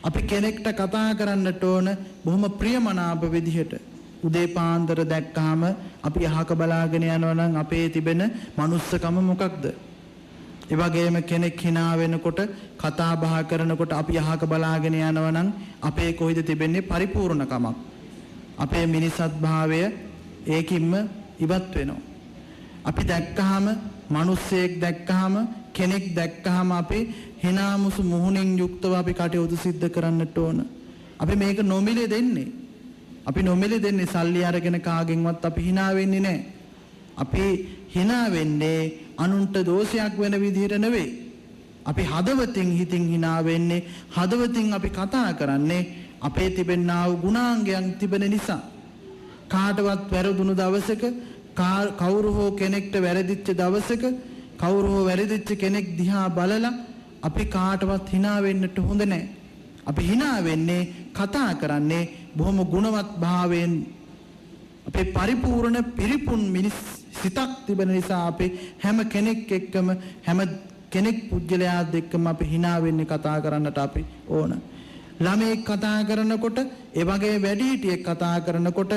අපි කෙනෙක්ට කතා කරන්නට ඕන බොහොම ප්‍රියමනාප විදිහට. උදේ පාන්දර දැක්කාම අපි අහක බලාගෙන යනවා නම් අපේ තිබෙන මනුස්සකම මොකක්ද? ඒ වගේම කෙනෙක් hina වෙනකොට කතා බහ කරනකොට අපි අහක බලාගෙන යනවා නම් අපේ කොහෙද තිබෙන්නේ පරිපූර්ණකමක්. අපේ මිනිසත් භාවය ඒකින්ම ඉවත් වෙනවා. අපි දැක්කහම මිනිස්සෙක් දැක්කහම කෙනෙක් දැක්කහම අපි හිනාමුසු මුහුණින් යුක්තව අපි කටයුතු සිද්ධ කරන්නට ඕන. අපි මේක නොමිලේ දෙන්නේ. අපි නොමිලේ දෙන්නේ සල්ලි අරගෙන කාගෙන්වත් අපි hina වෙන්නේ නැහැ. අපි hina වෙන්නේ අනුන්ට දෝෂයක් වෙන විදිහට නෙවෙයි. අපි හදවතින් හිතින් hina වෙන්නේ හදවතින් අපි කතා කරන්නේ අපේ තිබෙනා වූ ගුණාංගයන් තිබෙන නිසා. කාටවත් වැරදුණු දවසක කවුරු හෝ කෙනෙක්ට වැරදිච්ච දවසක කවුරු හෝ වැරදිච්ච කෙනෙක් දිහා බලලා අපි කාටවත් hina වෙන්නට හොඳ නැහැ. අපි hina වෙන්නේ කතා කරන්නේ බොහොම ගුණවත් භාවයෙන් අපේ පරිපූර්ණ පිරිපුන් මිනිස් සිතක් තිබෙන නිසා අපි හැම කෙනෙක් එක්කම හැම කෙනෙක් පුජ්‍යලයාත් එක්කම අපි hina වෙන්නේ කතා කරන්නට අපි ඕන. ළමෙක් කතා කරනකොට ඒ වගේ වැඩිහිටියෙක් කතා කරනකොට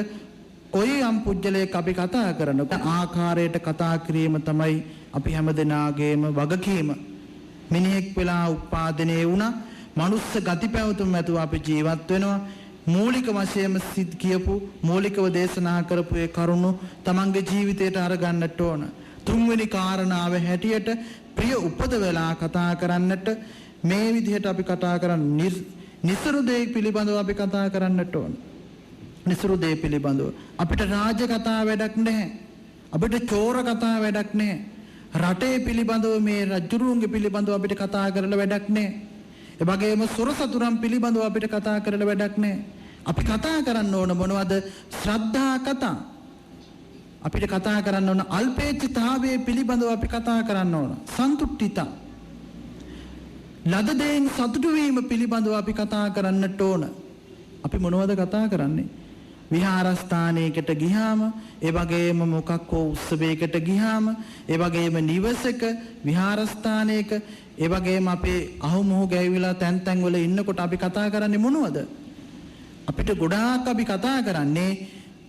කොයි යම් පුජ්‍යලයක් අපි කතා කරනකොට ආකාරයට කතා කිරීම තමයි අපි හැමදෙනාගේම වගකීම. මිනිහෙක් වෙලා උපාදිනේ වුණා මනුස්ස ගති පැවතුම් ඇතුව අපි ජීවත් වෙනවා. මූලික වශයෙන්ම සිත් කියපු මූලිකව දේශනා කරපු ඒ කරුණු තමන්ගේ ජීවිතයට අරගන්නට ඕන. තුන්වෙනි කාරණාව හැටියට ප්‍රිය උපදවලා කතා කරන්නට මේ විදිහට අපි කතා කරන නිසරු දේ පිළිබඳව අපි කතා කරන්නට ඕන. නිසරු දේ පිළිබඳව අපිට රාජ කතා වැඩක් නැහැ. අපිට චෝර කතා වැඩක් නැහැ. රටේ පිළිබඳව මේ රජුරුන්ගේ පිළිබඳව අපිට කතා කරලා වැඩක් නැහැ. ඒ වගේම සොරසතුරන් පිළිබඳව අපිට කතා කරලා වැඩක් නැහැ. අපි කතා කරන්න ඕන මොනවද? ශ්‍රද්ධා කතා. අපිට කතා කරන්න ඕන අල්පේච්ඡතාවයේ පිළිබඳව අපි කතා කරන්න ඕන. සන්තුට්ඨිතා. ලද දෙයින් සතුටු වීම පිළිබඳව අපි කතා කරන්නට ඕන. අපි මොනවද කතා කරන්නේ? විහාරස්ථානයකට ගියාම, ඒ වගේම මොකක් හෝ උත්සවයකට ගියාම, ඒ වගේම නිවසක විහාරස්ථානයක, ඒ වගේම අපේ අහුමුහු ගැවිලා තැන් තැන් වල ඉන්නකොට අපි කතා කරන්නේ මොනවද? අපිට ගොඩාක් අපි කතා කරන්නේ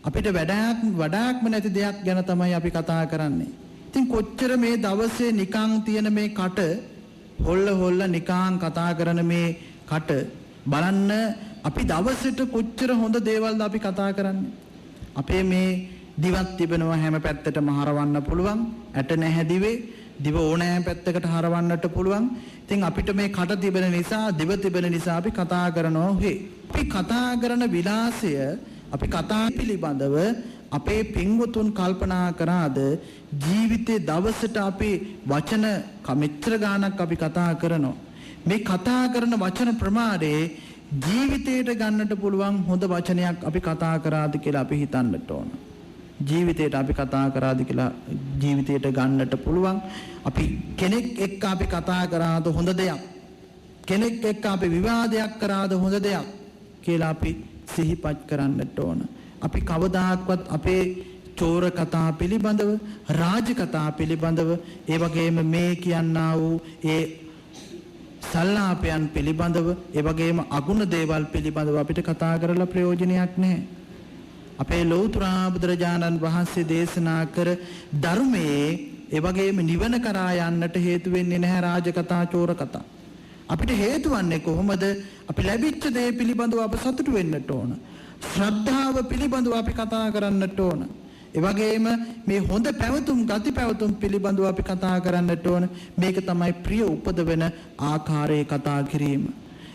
අපිට වඩාක්ම නැති දෙයක් ගැන තමයි අපි කතා කරන්නේ. ඉතින් කොච්චර මේ දවසේ නිකන් තියෙන මේ කට හොල්ල නිකන් කතා කරන මේ කට බලන්න අපි දවසට කොච්චර හොඳ දේවල්ද අපි කතා කරන්නේ. අපේ මේ දිවක් තිබෙනවා හැම පැත්තටම හරවන්න පුළුවන්. ඇට නැහැ දිවේ. දිව ඕනෑම පැත්තකට හරවන්නට පුළුවන්. ඉතින් අපිට මේ කට තිබෙන නිසා, දිව තිබෙන නිසා අපි කතා කරනවා. අපි කතා කරන විලාසය, අපි කතා පිළිබඳව අපේ පින්වතුන් කල්පනා කරාද ජීවිතේ දවසට අපි වචන මෙච්චර ගාණක් අපි කතා කරනවා. මේ කතා කරන වචන ප්‍රමාණය ජීවිතයට ගන්නට පුළුවන් හොඳ වචනයක් අපි කතා කරාද කියලා අපි හිතන්නට ඕන. ජීවිතයට අපි කතා කරාද කියලා ජීවිතයට ගන්නට පුළුවන්. අපි කෙනෙක් එක්ක අපි කතා කරාද හොඳ දෙයක්, කෙනෙක් එක්ක අපි විවාදයක් කරාද හොඳ දෙයක් කියලා අපි සිහිපත් කරන්නට ඕන. අපි කවදාක්වත් අපේ චෝර කතා පිළිබඳව, රාජ කතා පිළිබඳව, ඒ වගේම මේ කියන්නා වූ ඒ සල්ලාපයන් පිළිබඳව, ඒ වගේම අගුණ දේවල් පිළිබඳව අපිට කතා කරලා ප්‍රයෝජනයක් නැහැ. අපේ ලෞතර බුදුරජාණන් වහන්සේ දේශනා කර ධර්මයේ ඒ වගේම නිවන කරා යන්නට හේතු වෙන්නේ නැහැ රාජකතා චෝර කතා. අපිට හේතු වන්නේ කොහොමද? අපි ලැබිච්ච දේ පිළිබඳව අප සතුටු වෙන්නට ඕන. ශ්‍රද්ධාව පිළිබඳව අපි කතා කරන්නට ඕන. ඒ වගේම මේ හොඳ පැවතුම් ගති පැවතුම් පිළිබඳව අපි කතා කරන්නට ඕන. මේක තමයි ප්‍රිය උපදවන ආකාරයේ කතා කිරීම.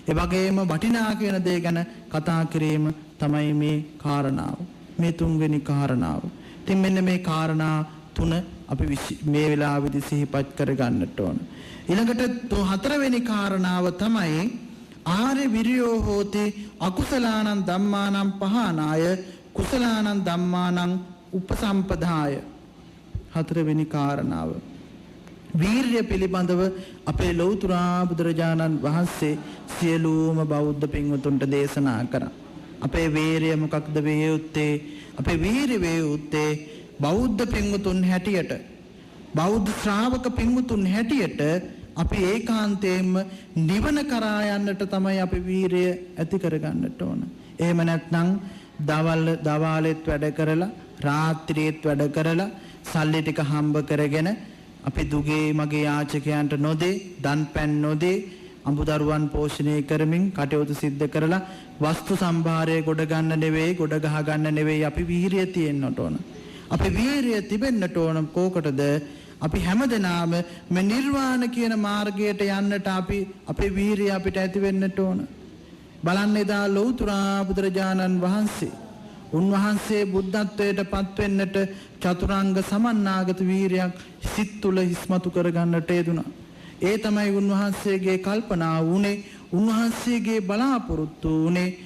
ඒ වගේම වටිනා කියන දේ ගැන කතා කිරීම තමයි මේ කාරණාව. මේ තුන්වෙනි කාරණාව. ඉතින් මෙන්න මේ කාරණා තුන අපි මේ වෙලාවේදී සිහිපත් කර ගන්නට ඕන. ඊළඟට හතරවෙනි කාරණාව තමයි ආර්ය විරියෝ හෝති අකුසලානං ධම්මානං පහනාය කුසලානං ධම්මානං උපසම්පදාය. හතරවෙනි කාරණාව වීර්ය පිළිබඳව අපේ ලෞතර බුදුරජාණන් වහන්සේ සියලුම බෞද්ධ පින්වතුන්ට දේශනා කරා. අපේ වීර්ය මොකක්ද වේ යුත්තේ? අපේ වීර්ය වේ යුත්තේ බෞද්ධ පින්වතුන් හැටියට, බෞද්ධ ශ්‍රාවක පින්වතුන් හැටියට අපි ඒකාන්තයෙන්ම නිවන කරා යන්නට තමයි අපි වීර්ය ඇති කරගන්නට ඕන. එහෙම නැත්නම් දවාලෙත් වැඩ කරලා රාත්‍රියේත් වැඩ කරලා සල්ලි ටික හම්බ කරගෙන අපි දුගේ මගේ යාචකයන්ට නොදේ, දන් පැන් නොදේ, අඹදරුවන් පෝෂණය කරමින් කටයුතු සිද්ධ කරලා වස්තු සම්භාරය ගොඩ ගන්න නෙවෙයි, ගොඩ ගහ ගන්න නෙවෙයි අපි වීරිය තියෙන්නට ඕන. අපි වීරිය තිබෙන්නට ඕන කෝකටද? අපි හැමදෙනාම මේ නිර්වාණ කියන මාර්ගයට යන්නට අපේ වීරිය අපිට ඇති වෙන්නට ඕන. බලන්න එදා ලෞතර බුදුරජාණන් වහන්සේ උන්වහන්සේ බුද්ධත්වයට පත් වෙන්නට චතුරාංග සමන්නාගත වීරියක් සිත් තුළ හිස්මතු කරගන්නට යෙදුණා. ඒ තමයි උන්වහන්සේගේ කල්පනා වුණේ, උන්වහන්සේගේ බලාපොරොත්තු වුණේ.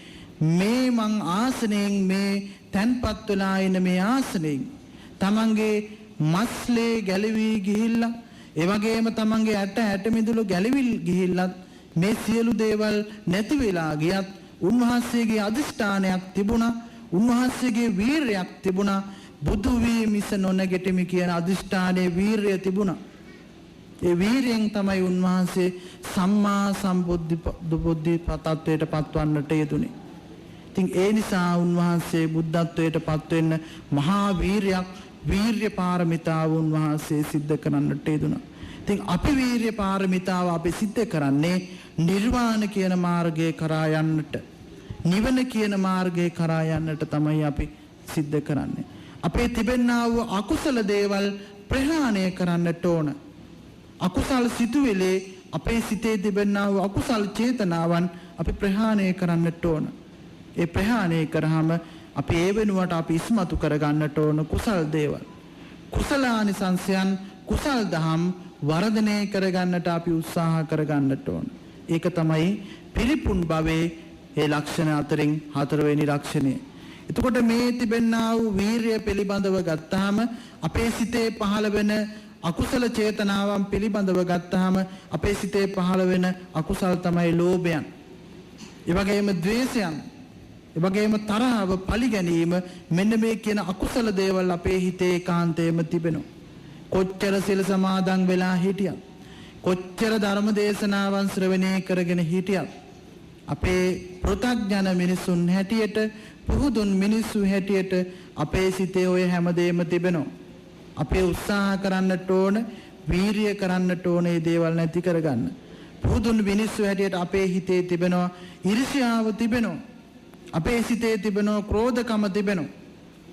මේ මං ආසනයෙන් මේ තැන්පත් වෙලා ඉන්න මේ ආසනයෙන් තමන්ගේ මස්ලේ ගැලවි ගිහිල්ලා, ඒ වගේම තමන්ගේ ඇට මිදුළු ගැලවිල් ගිහිල්ලත් මේ සියලු දේවල් නැති වෙලා ගියත් උන්වහන්සේගේ අදිෂ්ඨානයක් තිබුණා, උන්වහන්සේගේ වීරයක් තිබුණා. බුදු වී මිස නොනැගිටිමි කියන අදිෂ්ඨානයේ වීරය තිබුණා. ඒ වීරයෙන් තමයි උන්වහන්සේ සම්මා සම්බුද්ධි තත්වයට පත්වන්නට යෙදුනේ. ඉතින් ඒ නිසා උන්වහන්සේ බුද්ධත්වයට පත් වෙන්න මහා වීරයක්, වීර්ය පාරමිතාව උන්වහන්සේ සිද්ධ කරන්නට යෙදුණා. ඉතින් අපි වීර්ය පාරමිතාව අපි සිද්ධ කරන්නේ නිර්වාණ කියන මාර්ගයේ කරා යන්නට, නිවන කියන මාර්ගයේ කරා යන්නට තමයි අපි සිද්ධ කරන්නේ. අපේ තිබෙන්නා වූ අකුසල දේවල් ප්‍රහාණය කරන්නට ඕන. අකුසල් සිතුවිලි, අපේ සිතේ තිබෙන්නා වූ අකුසල් චේතනාවන් අපි ප්‍රහාණය කරන්නට ඕන. ඒ ප්‍රහාණය කරාම අපි ඒ වෙනුවට අපි ඉස්මතු කරගන්නට ඕන කුසල් දේවල්. කුසලානිසංසයන්, කුසල් දහම් වර්ධනය කරගන්නට අපි උත්සාහ කරගන්නට ඕන. ඒක තමයි පිරිපුන් භවයේ ඒ ලක්ෂණ අතරින් හතරවෙනි ලක්ෂණය. එතකොට මේ තිබෙන්නා වූ වීරිය පිළිබඳව ගත්තාම අපේ සිතේ පහළ වෙන අකුසල චේතනාවන් පිළිබඳව ගත්තාම අපේ සිතේ පහළ වෙන අකුසල් තමයි ලෝභයන්, ඒ වගේම ද්වේෂයන්, ඒ වගේම තරහව, පරිගැනීම. මෙන්න මේ කියන අකුසල දේවල් අපේ හිතේ ඒකාන්තයෙන්ම තිබෙනවා. කොච්චර සිල් සමාදන් වෙලා හිටියත්, කොච්චර ධර්ම දේශනාවන් ශ්‍රවණය කරගෙන හිටියත්, අපේ පෘථග්ජන මිනිසුන් හැටියට, පුහුදුන් මිනිස්සු හැටියට අපේ සිතේ ඔය හැමදේම තිබෙනවා. අපේ උත්සාහ කරන්නට ඕන, වීරිය කරන්නට ඕන මේ දේවල් නැති කරගන්න. පුහුදුන් මිනිස්සු හැටියට අපේ හිතේ තිබෙනවා ඊර්ෂ්‍යාව තිබෙනවා. අපේ සිතේ තිබෙනවා ක්‍රෝධකම තිබෙනවා.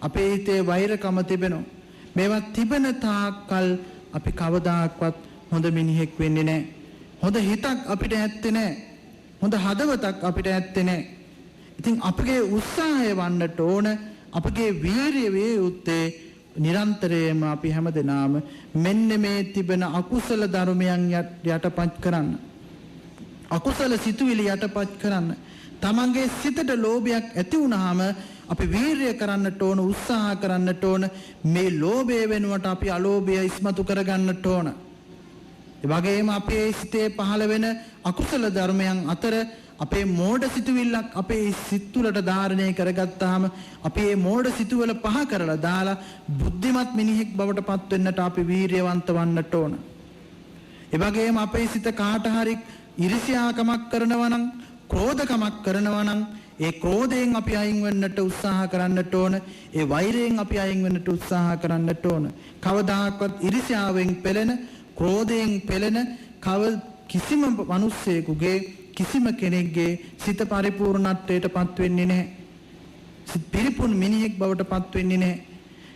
අපේ හිතේ වෛරකම තිබෙනවා. මේවා තිබෙන තාක්කල් අපි කවදාක්වත් හොඳ මිනිහෙක් වෙන්නේ නැහැ. හොඳ හිතක් අපිට ඇත්තේ නැහැ. හොඳ හදවතක් අපිට ඇත්තේ නැහැ. ඉතින් අපගේ උත්සාහය වන්නට ඕන, අපගේ වීරිය වේ යුත්තේ නිරන්තරයෙන්ම අපි හැමදෙනාම මෙන්න මේ තිබෙන අකුසල ධර්මයන් යටපත් කරන්න, අකුසල සිතුවිලි යටපත් කරන්න. තමන්ගේ සිතට ලෝභයක් ඇති වුණාම අපි වීරිය කරන්නට ඕන, උත්සාහ කරන්නට ඕන මේ ලෝභය වෙනුවට අපි අලෝභය ඉස්මතු කරගන්නට ඕන. ඒ වගේම අපේ සිතේ පහළ වෙන අකුසල ධර්මයන් අතර අපේ මෝඩ සිතුවිල්ලක් අපේ සිත් තුළට ධාරණය කරගත්තාම අපි මේ මෝඩ සිතුවල පහ කරලා දාලා බුද්ධිමත් මිනිහෙක් බවට පත් වෙන්නට අපි වීරියවන්ත වන්නට ඕන. ඒ වගේම අපේ සිත කාට හරි ඊර්ෂ්‍යාකමක් කරනවා නම්, ක්‍රෝධකමක් කරනවා නම් ඒ ක්‍රෝධයෙන් අපි අයින් වෙන්නට උත්සාහ කරන්නට ඕන. ඒ වෛරයෙන් අපි අයින් වෙන්නට උත්සාහ කරන්නට ඕන. කවදාකවත් iriසියාවෙන් පෙළෙන, ක්‍රෝධයෙන් පෙළෙන කිසිම මිනිසෙකුගේ කිසිම කෙනෙක්ගේ සිත පරිපූර්ණත්වයට පත් වෙන්නේ නැහැ. පිරිපුන් මිනිහෙක් බවට පත් වෙන්නේ නැහැ.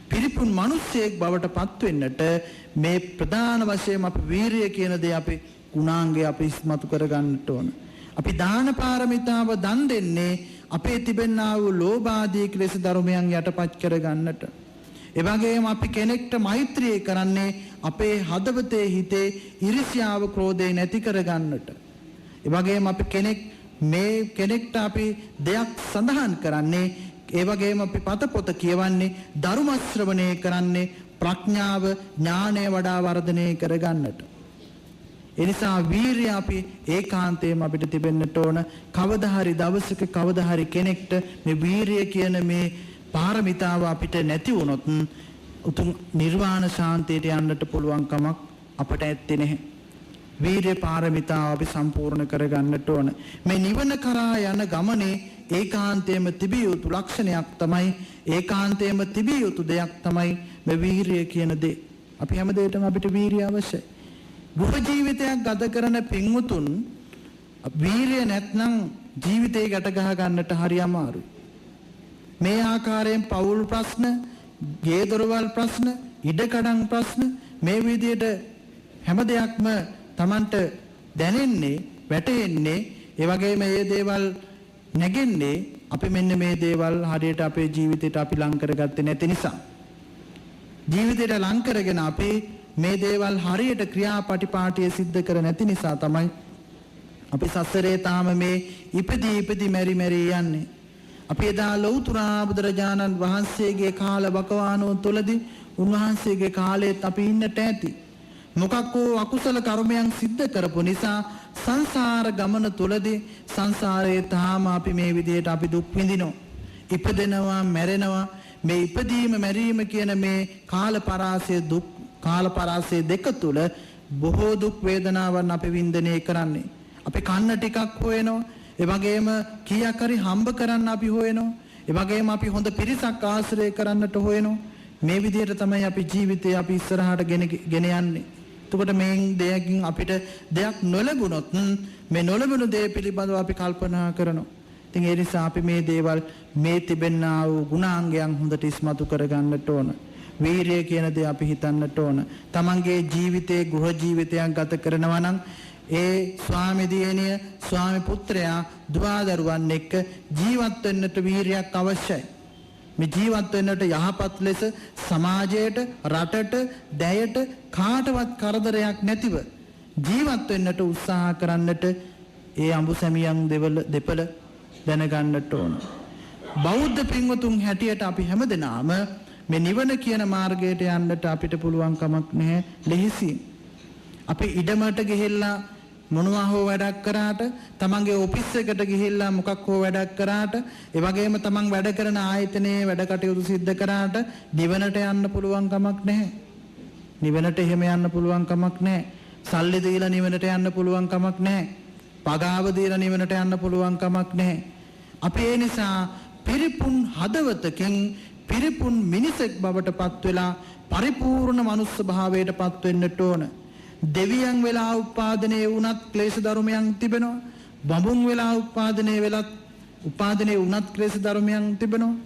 පිරිපුන් මිනිසෙක් බවට පත් වෙන්නට මේ ප්‍රධාන වශයෙන් අපි වීරිය කියන දේ අපි ගුණාංගය අපි ඉස්මතු කර ගන්නට ඕන. අපි දාන පාරමිතාව දන් දෙන්නේ අපේ තිබෙනා වූ ලෝභ ආදී ක්ලේශ ධර්මයන් යටපත් කර ගන්නට. ඒ වගේම අපි කෙනෙක්ට මෛත්‍රිය කරන්නේ අපේ හදවතේ හිතේ iriසියාව ක්‍රෝධය නැති කර ගන්නට. ඒ වගේම අපි කෙනෙක්ට අපි දෙයක් සඳහන් කරන්නේ, ඒ වගේම අපි පතපොත කියවන්නේ, ධර්ම ශ්‍රවණය කරන්නේ ප්‍රඥාව ඥානය වඩා වර්ධනය කර ගන්නට. ඒ නිසා වීරිය අපි ඒකාන්තයෙන්ම අපිට තිබෙන්නට ඕන. කවදා හරි දවසක කවදා හරි කෙනෙක්ට මේ වීරිය කියන මේ පාරමිතාව අපිට නැති වුණොත් උතුම් නිර්වාණ ශාන්තියට යන්නට පුළුවන් කමක් අපට ඇත්තේ නැහැ. වීරිය පාරමිතාව අපි සම්පූර්ණ කර ගන්නට ඕන. මේ නිවන කරා යන ගමනේ ඒකාන්තයෙන්ම තිබිය යුතු ලක්ෂණයක් තමයි, ඒකාන්තයෙන්ම තිබිය යුතු දෙයක් තමයි මේ වීරිය කියන දේ. අපි හැම දෙයකටම අපිට වීරිය අවශ්‍යයි. ගෘහ ජීවිතයක් ගත කරන පින්වුතුන් වීරිය නැත්නම් ජීවිතේ ගැට ගහ ගන්නට හරි අමාරුයි. මේ ආකාරයෙන් පෞල් ප්‍රශ්න, ගේ දොරවල් ප්‍රශ්න, ඉඩකඩම් ප්‍රශ්න මේ විදිහට හැම දෙයක්ම Tamanට දැනෙන්නේ, වැටෙන්නේ, ඒ වගේම මේ දේවල් නැගෙන්නේ අපි මෙන්න මේ දේවල් හරියට අපේ ජීවිතේට අපි ලං කරගත්තේ නැති නිසා. ජීවිතේට ලං කරගෙන අපි මේ දේවල් හරියට ක්‍රියාපටිපාටිය සිද්ධ කර නැති නිසා තමයි අපි සසරේ තාම මේ ඉපදී මෙරි යන්නේ. අපි එදා ලෞතර බුදුරජාණන් වහන්සේගේ කාල වකවානුව තුළදී උන්වහන්සේගේ කාලෙත් අපි ඉන්නට ඇති. මොකක් වූ අකුසල කර්මයන් සිද්ධ කරපු නිසා සංසාර ගමන තුළදී සංසාරයේ තාම අපි මේ විදිහට අපි දුක් විඳිනවා. ඉපදෙනවා, මැරෙනවා. මේ ඉපදීම මැරීම කියන මේ කාල පරාසය දෙක තුල බොහෝ දුක් වේදනාවන් අපි වින්දනය කරන්නේ. අපි කන්න ටිකක් හොයනවා. ඒ වගේම කීයක් හරි හම්බ කරන්න අපි හොයනවා. ඒ වගේම අපි හොඳ පිරිසක් ආශ්‍රය කරන්නට හොයනවා. මේ විදිහට තමයි අපි ජීවිතේ අපි ඉස්සරහට ගෙන යන්නේ. එතකොට මේ දෙයකින් අපිට දෙයක් නොලැබුණොත් මේ නොලැබුණු දේ පිළිබඳව අපි කල්පනා කරනවා. ඉතින් ඒ නිසා අපි මේ දේවල් මේ තිබෙනා වූ ගුණාංගයන් හොඳට ඉස්මතු කර ගන්නට ඕන. වීරිය කියන දේ අපි හිතන්නට ඕන. තමන්ගේ ජීවිතේ ගෘහ ජීවිතයක් ගත කරනවා නම් ඒ ස්වාමි දියණිය, ස්වාමි පුත්‍රයා, දුවදරුවන් එක්ක ජීවත් වෙන්නට වීරියක් අවශ්‍යයි. මේ ජීවත් වෙන්නට යහපත් ලෙස සමාජයට, රටට, දැයට කාටවත් කරදරයක් නැතිව ජීවත් වෙන්නට උත්සාහ කරන්නට ඒ අඹුසැමියන් දෙපළ දැනගන්නට ඕන. බෞද්ධ පින්වතුන් හැටියට අපි හැමදෙනාම මේ නිවන කියන මාර්ගයට යන්නට අපිට පුළුවන් කමක් නැහැ ලෙහෙසි. අපි ඉඩමට ගිහිල්ලා මොනවා හෝ වැඩක් කරාට, තමන්ගේ ඔෆිස් එකට ගිහිල්ලා මොකක් හෝ වැඩක් කරාට, ඒ වගේම තමන් වැඩ කරන ආයතනයේ වැඩ කටයුතු සිද්ධ කරාට නිවනට යන්න පුළුවන් කමක් නැහැ. නිවනට එහෙම යන්න පුළුවන් කමක් නැහැ. සල්ලි දීලා නිවනට යන්න පුළුවන් කමක් නැහැ. පගාව දීලා නිවනට යන්න පුළුවන් කමක් නැහැ. අපි ඒ නිසා පිරිපුන් හදවතකින් පිරිපුන් මිනිසෙක් බවට පත් වෙලා පරිපූර්ණ මනුස්ස භාවයට පත් වෙන්නට ඕන. දෙවියන් වෙලා උපාදනය වුණත් ක්ලේශ ධර්මයන් තිබෙනවා. බඹුන් වෙලා උපාදනය වුණත් ක්ලේශ ධර්මයන් තිබෙනවා.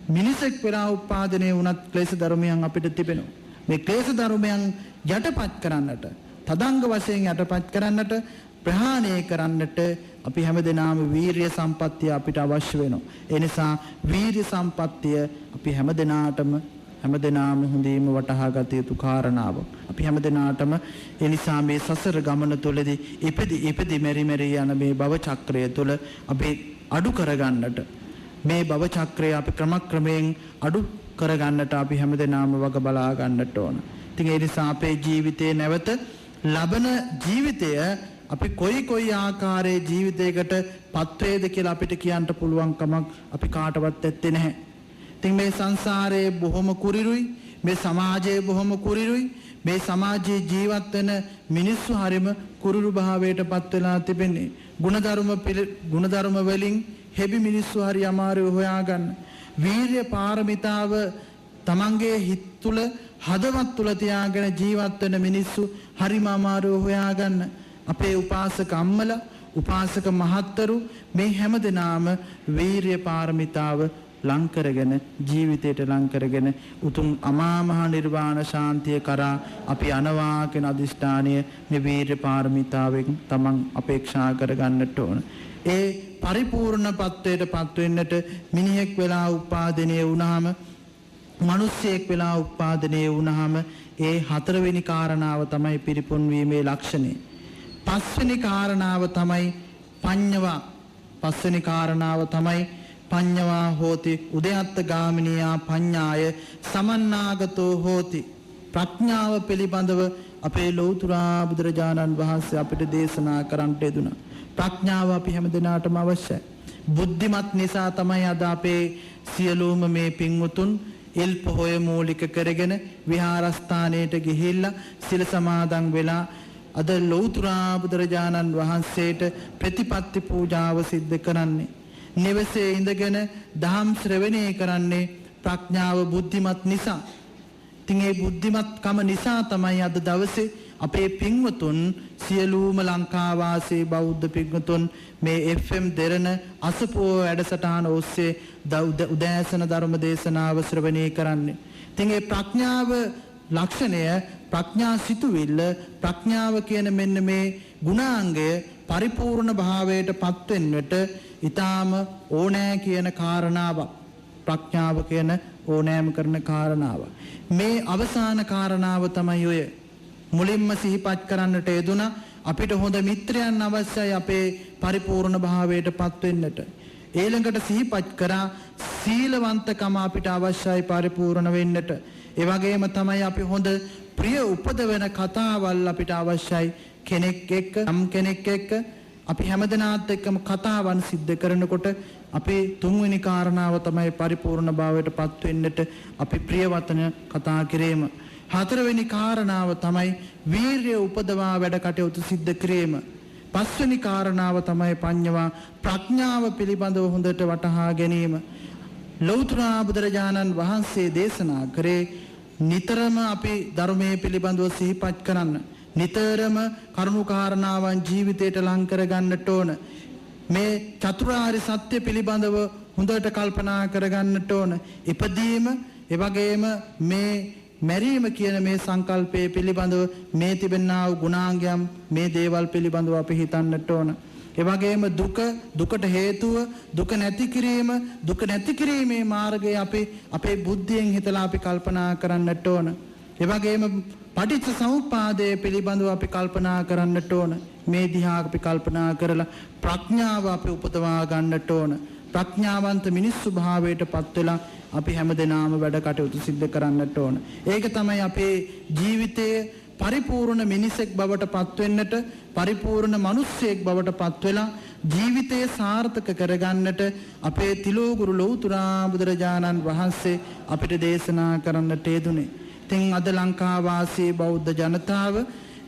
මිනිසෙක් වෙලා උපාදනය වුණත් ක්ලේශ ධර්මයන් අපිට තිබෙනවා. මේ ක්ලේශ ධර්මයන් යටපත් කරන්නට, තදංග වශයෙන් යටපත් කරන්නට, ප්‍රහාණය කරන්නට අපි හැමදෙනාම වීරිය සම්පත්තිය අපිට අවශ්‍ය වෙනවා. ඒ නිසා වීරිය සම්පත්තිය අපි හැමදෙනාම හොඳින්ම වටහා ගත යුතු කාරණාවක්. අපි හැමදෙනාටම ඒ නිසා මේ සසර ගමන තුළදී ඉපදි මෙරි යන මේ භව චක්‍රය තුළ අපි අඩු කරගන්නට, මේ භව චක්‍රය අපි ක්‍රමයෙන් අඩු කරගන්නට අපි හැමදෙනාම වග බලා ගන්නට ඕන. ඉතින් ඒ නිසා අපේ ජීවිතේ නැවත ලබන ජීවිතය අපි කොයි ආකාරයේ ජීවිතයකට පත් වේද කියලා අපිට කියන්න පුළුවන් කමක් අපි කාටවත් ඇත්තේ නැහැ. ඉතින් මේ සංසාරයේ බොහොම කුරිරුයි, මේ සමාජයේ බොහොම කුරිරුයි, මේ සමාජයේ ජීවත් වෙන මිනිස්සු හරිම කුරුරු භාවයට පත් වෙලා තිබෙන්නේ. ගුණධර්ම වලින් හෙබි මිනිස්සු හරි අමාරුව හොයාගන්න. වීර්ය පාරමිතාව තමන්ගේ හිත තුළ හදවත් තුළ තියාගෙන ජීවත් වෙන මිනිස්සු හරිම අමාරුව හොයාගන්න. අපේ උපාසක අම්මලා උපාසක මහත්තරු මේ හැමදෙනාම වීර්ය පාරමිතාව ලං කරගෙන ජීවිතයට ලං කරගෙන උතුම් අමා මහ නිර්වාණ ශාන්තිය කරා අපි අනවා කියන අදිෂ්ඨානය මේ වීර්ය පාරමිතාවෙන් තමන් අපේක්ෂා කරගන්නට ඕන. ඒ පරිපූර්ණ පත්වයට පත් වෙන්නට මිනිහෙක් වෙලා උපාදිනේ වුණාම මිනිස්සෙක් වෙලා උපාදිනේ වුණාම ඒ හතරවෙනි කාරණාව තමයි පිරිපුන් වීමේ ලක්ෂණය. පස්වෙනි කාරණාව තමයි පඤ්ඤවා. පස්වෙනි කාරණාව තමයි පඤ්ඤවා හෝති උදයත්ත ගාමිනියා පඤ්ඤාය සමන්නාගතෝ හෝති. ප්‍රඥාව පිළිබඳව අපේ ලෞතර බුදුරජාණන් වහන්සේ අපිට දේශනා කරන්නට යෙදුණා. ප්‍රඥාව අපි හැමදෙනාටම අවශ්‍යයි. බුද්ධිමත් නිසා තමයි අද අපේ සියලුම මේ පින්වුතුන් එල් පොහොය මූලික කරගෙන විහාරස්ථානයට ගිහිල්ලා සිල් සමාදන් වෙලා අද ලෞතර බුදුරජාණන් වහන්සේට ප්‍රතිපත්ති පූජාව සිද්ධ කරන්නේ. නිවසේ ඉඳගෙන දහම් ශ්‍රවණය කරන්නේ ප්‍රඥාව බුද්ධිමත් නිසා. ඉතින් ඒ බුද්ධිමත්කම නිසා තමයි අද දවසේ අපේ පින්වතුන් සියලුම ලංකාවාසී බෞද්ධ පින්වතුන් මේ FM දෙරණ අසපුව වැඩසටහන ඔස්සේ උදෑසන ධර්ම දේශනාව ශ්‍රවණය කරන්නේ. ඉතින් ඒ ප්‍රඥාව ලක්ෂණය ප්‍රඥා සිතුවිල්ල ප්‍රඥාව කියන මෙන්න මේ ගුණාංගය පරිපූර්ණ භාවයට පත් වෙන්නට ඊටාම ඕනෑ කියන කාරණාව. ප්‍රඥාව කියන ඕනෑම කරන කාරණාව. මේ අවසාන කාරණාව තමයි ඔය මුලින්ම සිහිපත් කරන්නට යෙදුණා. අපිට හොඳ මිත්‍රයන් අවශ්‍යයි අපේ පරිපූර්ණ භාවයට පත් වෙන්නට. ඊළඟට සිහිපත් කරා සීලවන්තකම අපිට අවශ්‍යයි පරිපූර්ණ වෙන්නට. ඒ වගේම තමයි අපි හොඳ ප්‍රිය උපදවන කතාවල් අපිට අවශ්‍යයි කෙනෙක් එක්ක කෙනෙක් එක්ක අපි හැමදෙනාත් එක්කම කතාවන් සිද්ධ කරනකොට අපේ තුන්වෙනි කාරණාව තමයි පරිපූර්ණ භාවයට පත් වෙන්නට අපි ප්‍රිය වචන කතා කිරීම. හතරවෙනි කාරණාව තමයි වීරිය උපදවා වැඩ කටයුතු සිද්ධ කිරීම. පස්වෙනි කාරණාව තමයි පඤ්ඤවා ප්‍රඥාව පිළිබඳව හොඳට වටහා ගැනීම. ලෞතර බුදුරජාණන් වහන්සේ දේශනා කරේ නිතරම අපි ධර්මයේ පිළිබඳව සිහිපත් කරන්න. නිතරම කරුණු කාරණාවන් ජීවිතයට ලං කර ගන්නට ඕන. මේ චතුරාර්ය සත්‍ය පිළිබඳව හොඳට කල්පනා කර ගන්නට ඕන. ඉපදීම ඒ වගේම මේ මැරීම කියන මේ සංකල්පයේ පිළිබඳව මේ තිබෙනා වූ ගුණාංගයන් මේ දේවල් පිළිබඳව අපි හිතන්නට ඕන. ඒ වගේම දුකට හේතුව දුක නැති කිරීමේ මාර්ගය අපි අපේ බුද්ධියෙන් හිතලා අපි කල්පනා කරන්නට ඕන. ඒ වගේම පටිච්ච සමුප්පාදයේ පිළිබඳව අපි කල්පනා කරන්නට ඕන. මේ දිහා අපි කල්පනා කරලා ප්‍රඥාව අපි උපදවා ගන්නට ඕන. ප්‍රඥාවන්ත මිනිස්සු භාවයට පත් වෙලා අපි හැමදෙනාම වැඩ කටයුතු සිද්ධ කරන්නට ඕන. ඒක තමයි අපේ ජීවිතයේ පරිපූර්ණ මිනිසෙක් බවට පත් වෙන්නට පරිපූර්ණ මිනිසෙක් බවට පත් වෙලා ජීවිතය සාර්ථක කරගන්නට අපේ තිලෝගුරු ලෞතර බුදුරජාණන් වහන්සේ අපිට දේශනා කරන්නට යෙදුනේ. ඉතින් අද ලංකාවාසී බෞද්ධ ජනතාව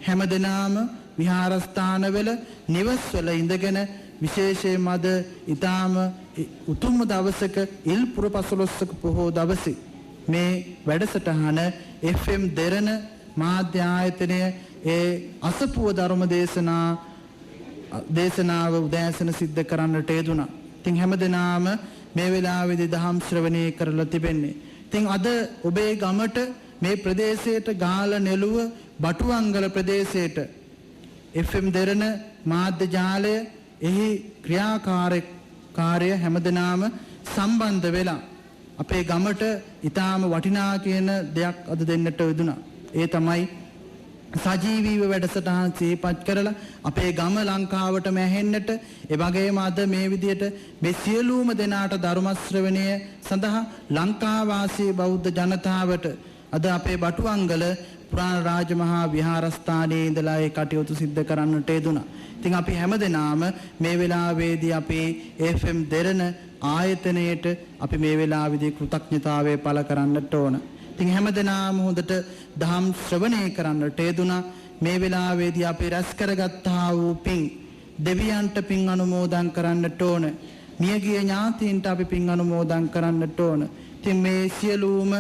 හැමදෙනාම විහාරස්ථානවල නිවස්වල ඉඳගෙන විශේෂයෙන්ම අද ඊටාම උතුම් දවසක ඉල් පුරපසළොස්වක පොහෝ දවසේ මේ වැඩසටහන FM දෙරණ මාධ්‍ය ආයතනය ඒ අසපුව ධර්ම දේශනාව උදෑසන සිද්ධ කරන්නට යෙදුණා. ඉතින් හැමදෙනාම මේ වෙලාවේදී දහම් ශ්‍රවණය කරලා තිබෙන්නේ. ඉතින් අද ඔබේ ගමට මේ ප්‍රදේශයට ගාල නෙළුව බටුවංගල ප්‍රදේශයට FM දෙරණ මාධ්‍ය ජාලය එහි ක්‍රියාකාරය හැමදෙනාම සම්බන්ධ වෙලා අපේ ගමට ඊටාම වටිනා කියන දෙයක් අද දෙන්නට යෙදුණා. ඒ තමයි සජීවීව වැඩසටහන් සිහිපත් කරලා අපේ ගම ලංකාවටම ඇහෙන්නට ඒ වගේම අද මේ විදියට මේ සියලුම දෙනාට ධර්ම ශ්‍රවණය සඳහා ලංකාවාසී බෞද්ධ ජනතාවට අද අපේ බටුවංගල පුරාණ රාජමහා විහාරස්ථානයේ ඉඳලා ඒ කටයුතු සිද්ධ කරන්නට යෙදුණා. ඉතින් අපි හැමදෙනාම මේ වෙලාවේදී අපේ FM දෙරණ ආයතනයේට අපි මේ වෙලාවේදී කෘතඥතාවය පළ කරන්නට ඕන. ඉතින් හැමදෙනාම හොඳට දහම් ශ්‍රවණය කරන්නට යෙදුණා. මේ වෙලාවේදී අපි රැස් කරගත්තා වූ පින් දෙවියන්ට පින් අනුමෝදන් කරන්නට ඕන. මියගිය ඥාතීන්ට අපි පින් අනුමෝදන් කරන්නට ඕන. ඉතින් මේ සියලුම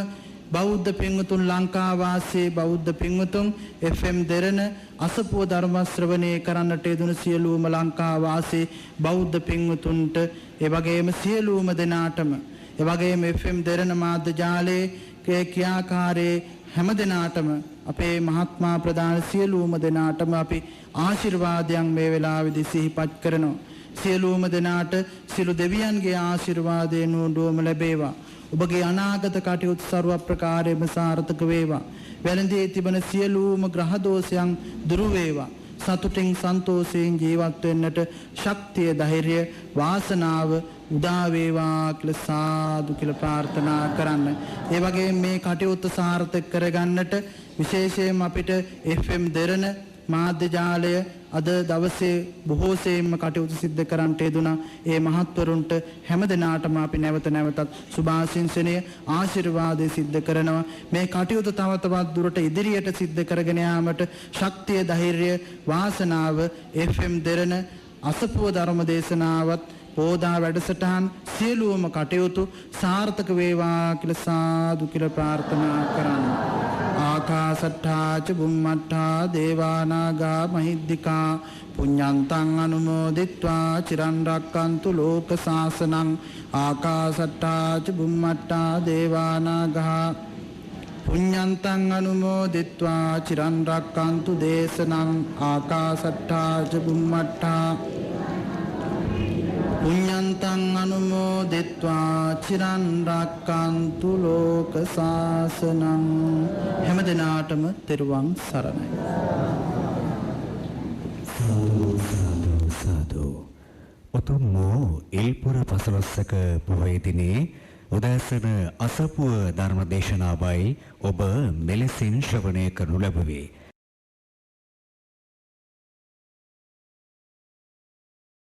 බෞද්ධ පින්වතුන් ලංකා වාසී බෞද්ධ පින්වතුන් FM දෙරණ අසපුව ධර්ම ශ්‍රවණය කරන්නට යෙදුණු සියලුම ලංකා වාසී බෞද්ධ පින්වතුන්ට ඒ වගේම සියලුම දෙනාටම ඒ වගේම FM දෙරණ මාධ්‍ය ජාලයේ ක්‍රියාකාරී හැම දෙනාටම අපේ මහත්මා ප්‍රධාන සියලුම දෙනාටම අපි ආශිර්වාදයන් මේ වෙලාවේදී සිහිපත් කරනවා. සියලුම දෙනාට සියලු දෙවියන්ගේ ආශිර්වාදයෙන් උඩුවම ලැබේවා. ඔබගේ අනාගත කටයුතු ਸਰව ප්‍රකාරයෙන්ම සාර්ථක වේවා. වැළඳී තිබෙන සියලුම ග්‍රහ දෝෂයන් දුරු වේවා. සතුටින් සන්තෝෂයෙන් ජීවත් වෙන්නට ශක්තිය ධෛර්යය වාසනාව උදා වේවා කියලා සාදු කියලා ප්‍රාර්ථනා කරන්න. ඒ වගේම මේ කටයුතු සාර්ථක කරගන්නට විශේෂයෙන්ම අපිට FM දෙරණ මාධ්‍ය ජාලය අද දවසේ බොහෝ සෙයින්ම කටයුතු සිද්ධ කරන්නට යෙදුණා. ඒ මහත්වරුන්ට හැමදෙනාටම අපි නැවත නැවතත් සුභාශිංසනය ආශිර්වාදය සිද්ධ කරනවා. මේ කටයුතු තව තවත් දුරට ඉදිරියට සිද්ධ කරගෙන යාමට ශක්තිය ධෛර්යය වාසනාව FM දෙරණ අසපුව ධර්ම දේශනාවත් පෝදා වැඩසටහන් සියලුම කටයුතු සාර්ථක වේවා කියලා සාදු කියලා ප්‍රාර්ථනා කරනවා. ආකාසට්ඨා ච බුම්මට්ඨා දේවානාගා මහිද්దికා පුඤ්ඤන්තං අනුමෝදිත්වා චිරන් රැක්කන්තු ලෝක සාසනං. ආකාසට්ඨා ච බුම්මට්ඨා දේවානාගා පුඤ්ඤන්තං අනුමෝදිත්වා චිරන් රැක්කන්තු දේශනං. ආකාසට්ඨා ච බුම්මට්ඨා පුඤ්ඤන්තං අනුමෝදිත්වා චිරන් රැක්කන්තු ලෝක සාසනං. හැම දිනාටම තෙරුවන් සරණයි. සාදු සාදු සාදු. උතුම් වූ ඉල්පුර පසළොස්වක පොහොය දිනේ උදෑසන අසපුව ධර්ම දේශනාවයි ඔබ මෙලෙසින් ශ්‍රවණය කරනු ලැබුවේ.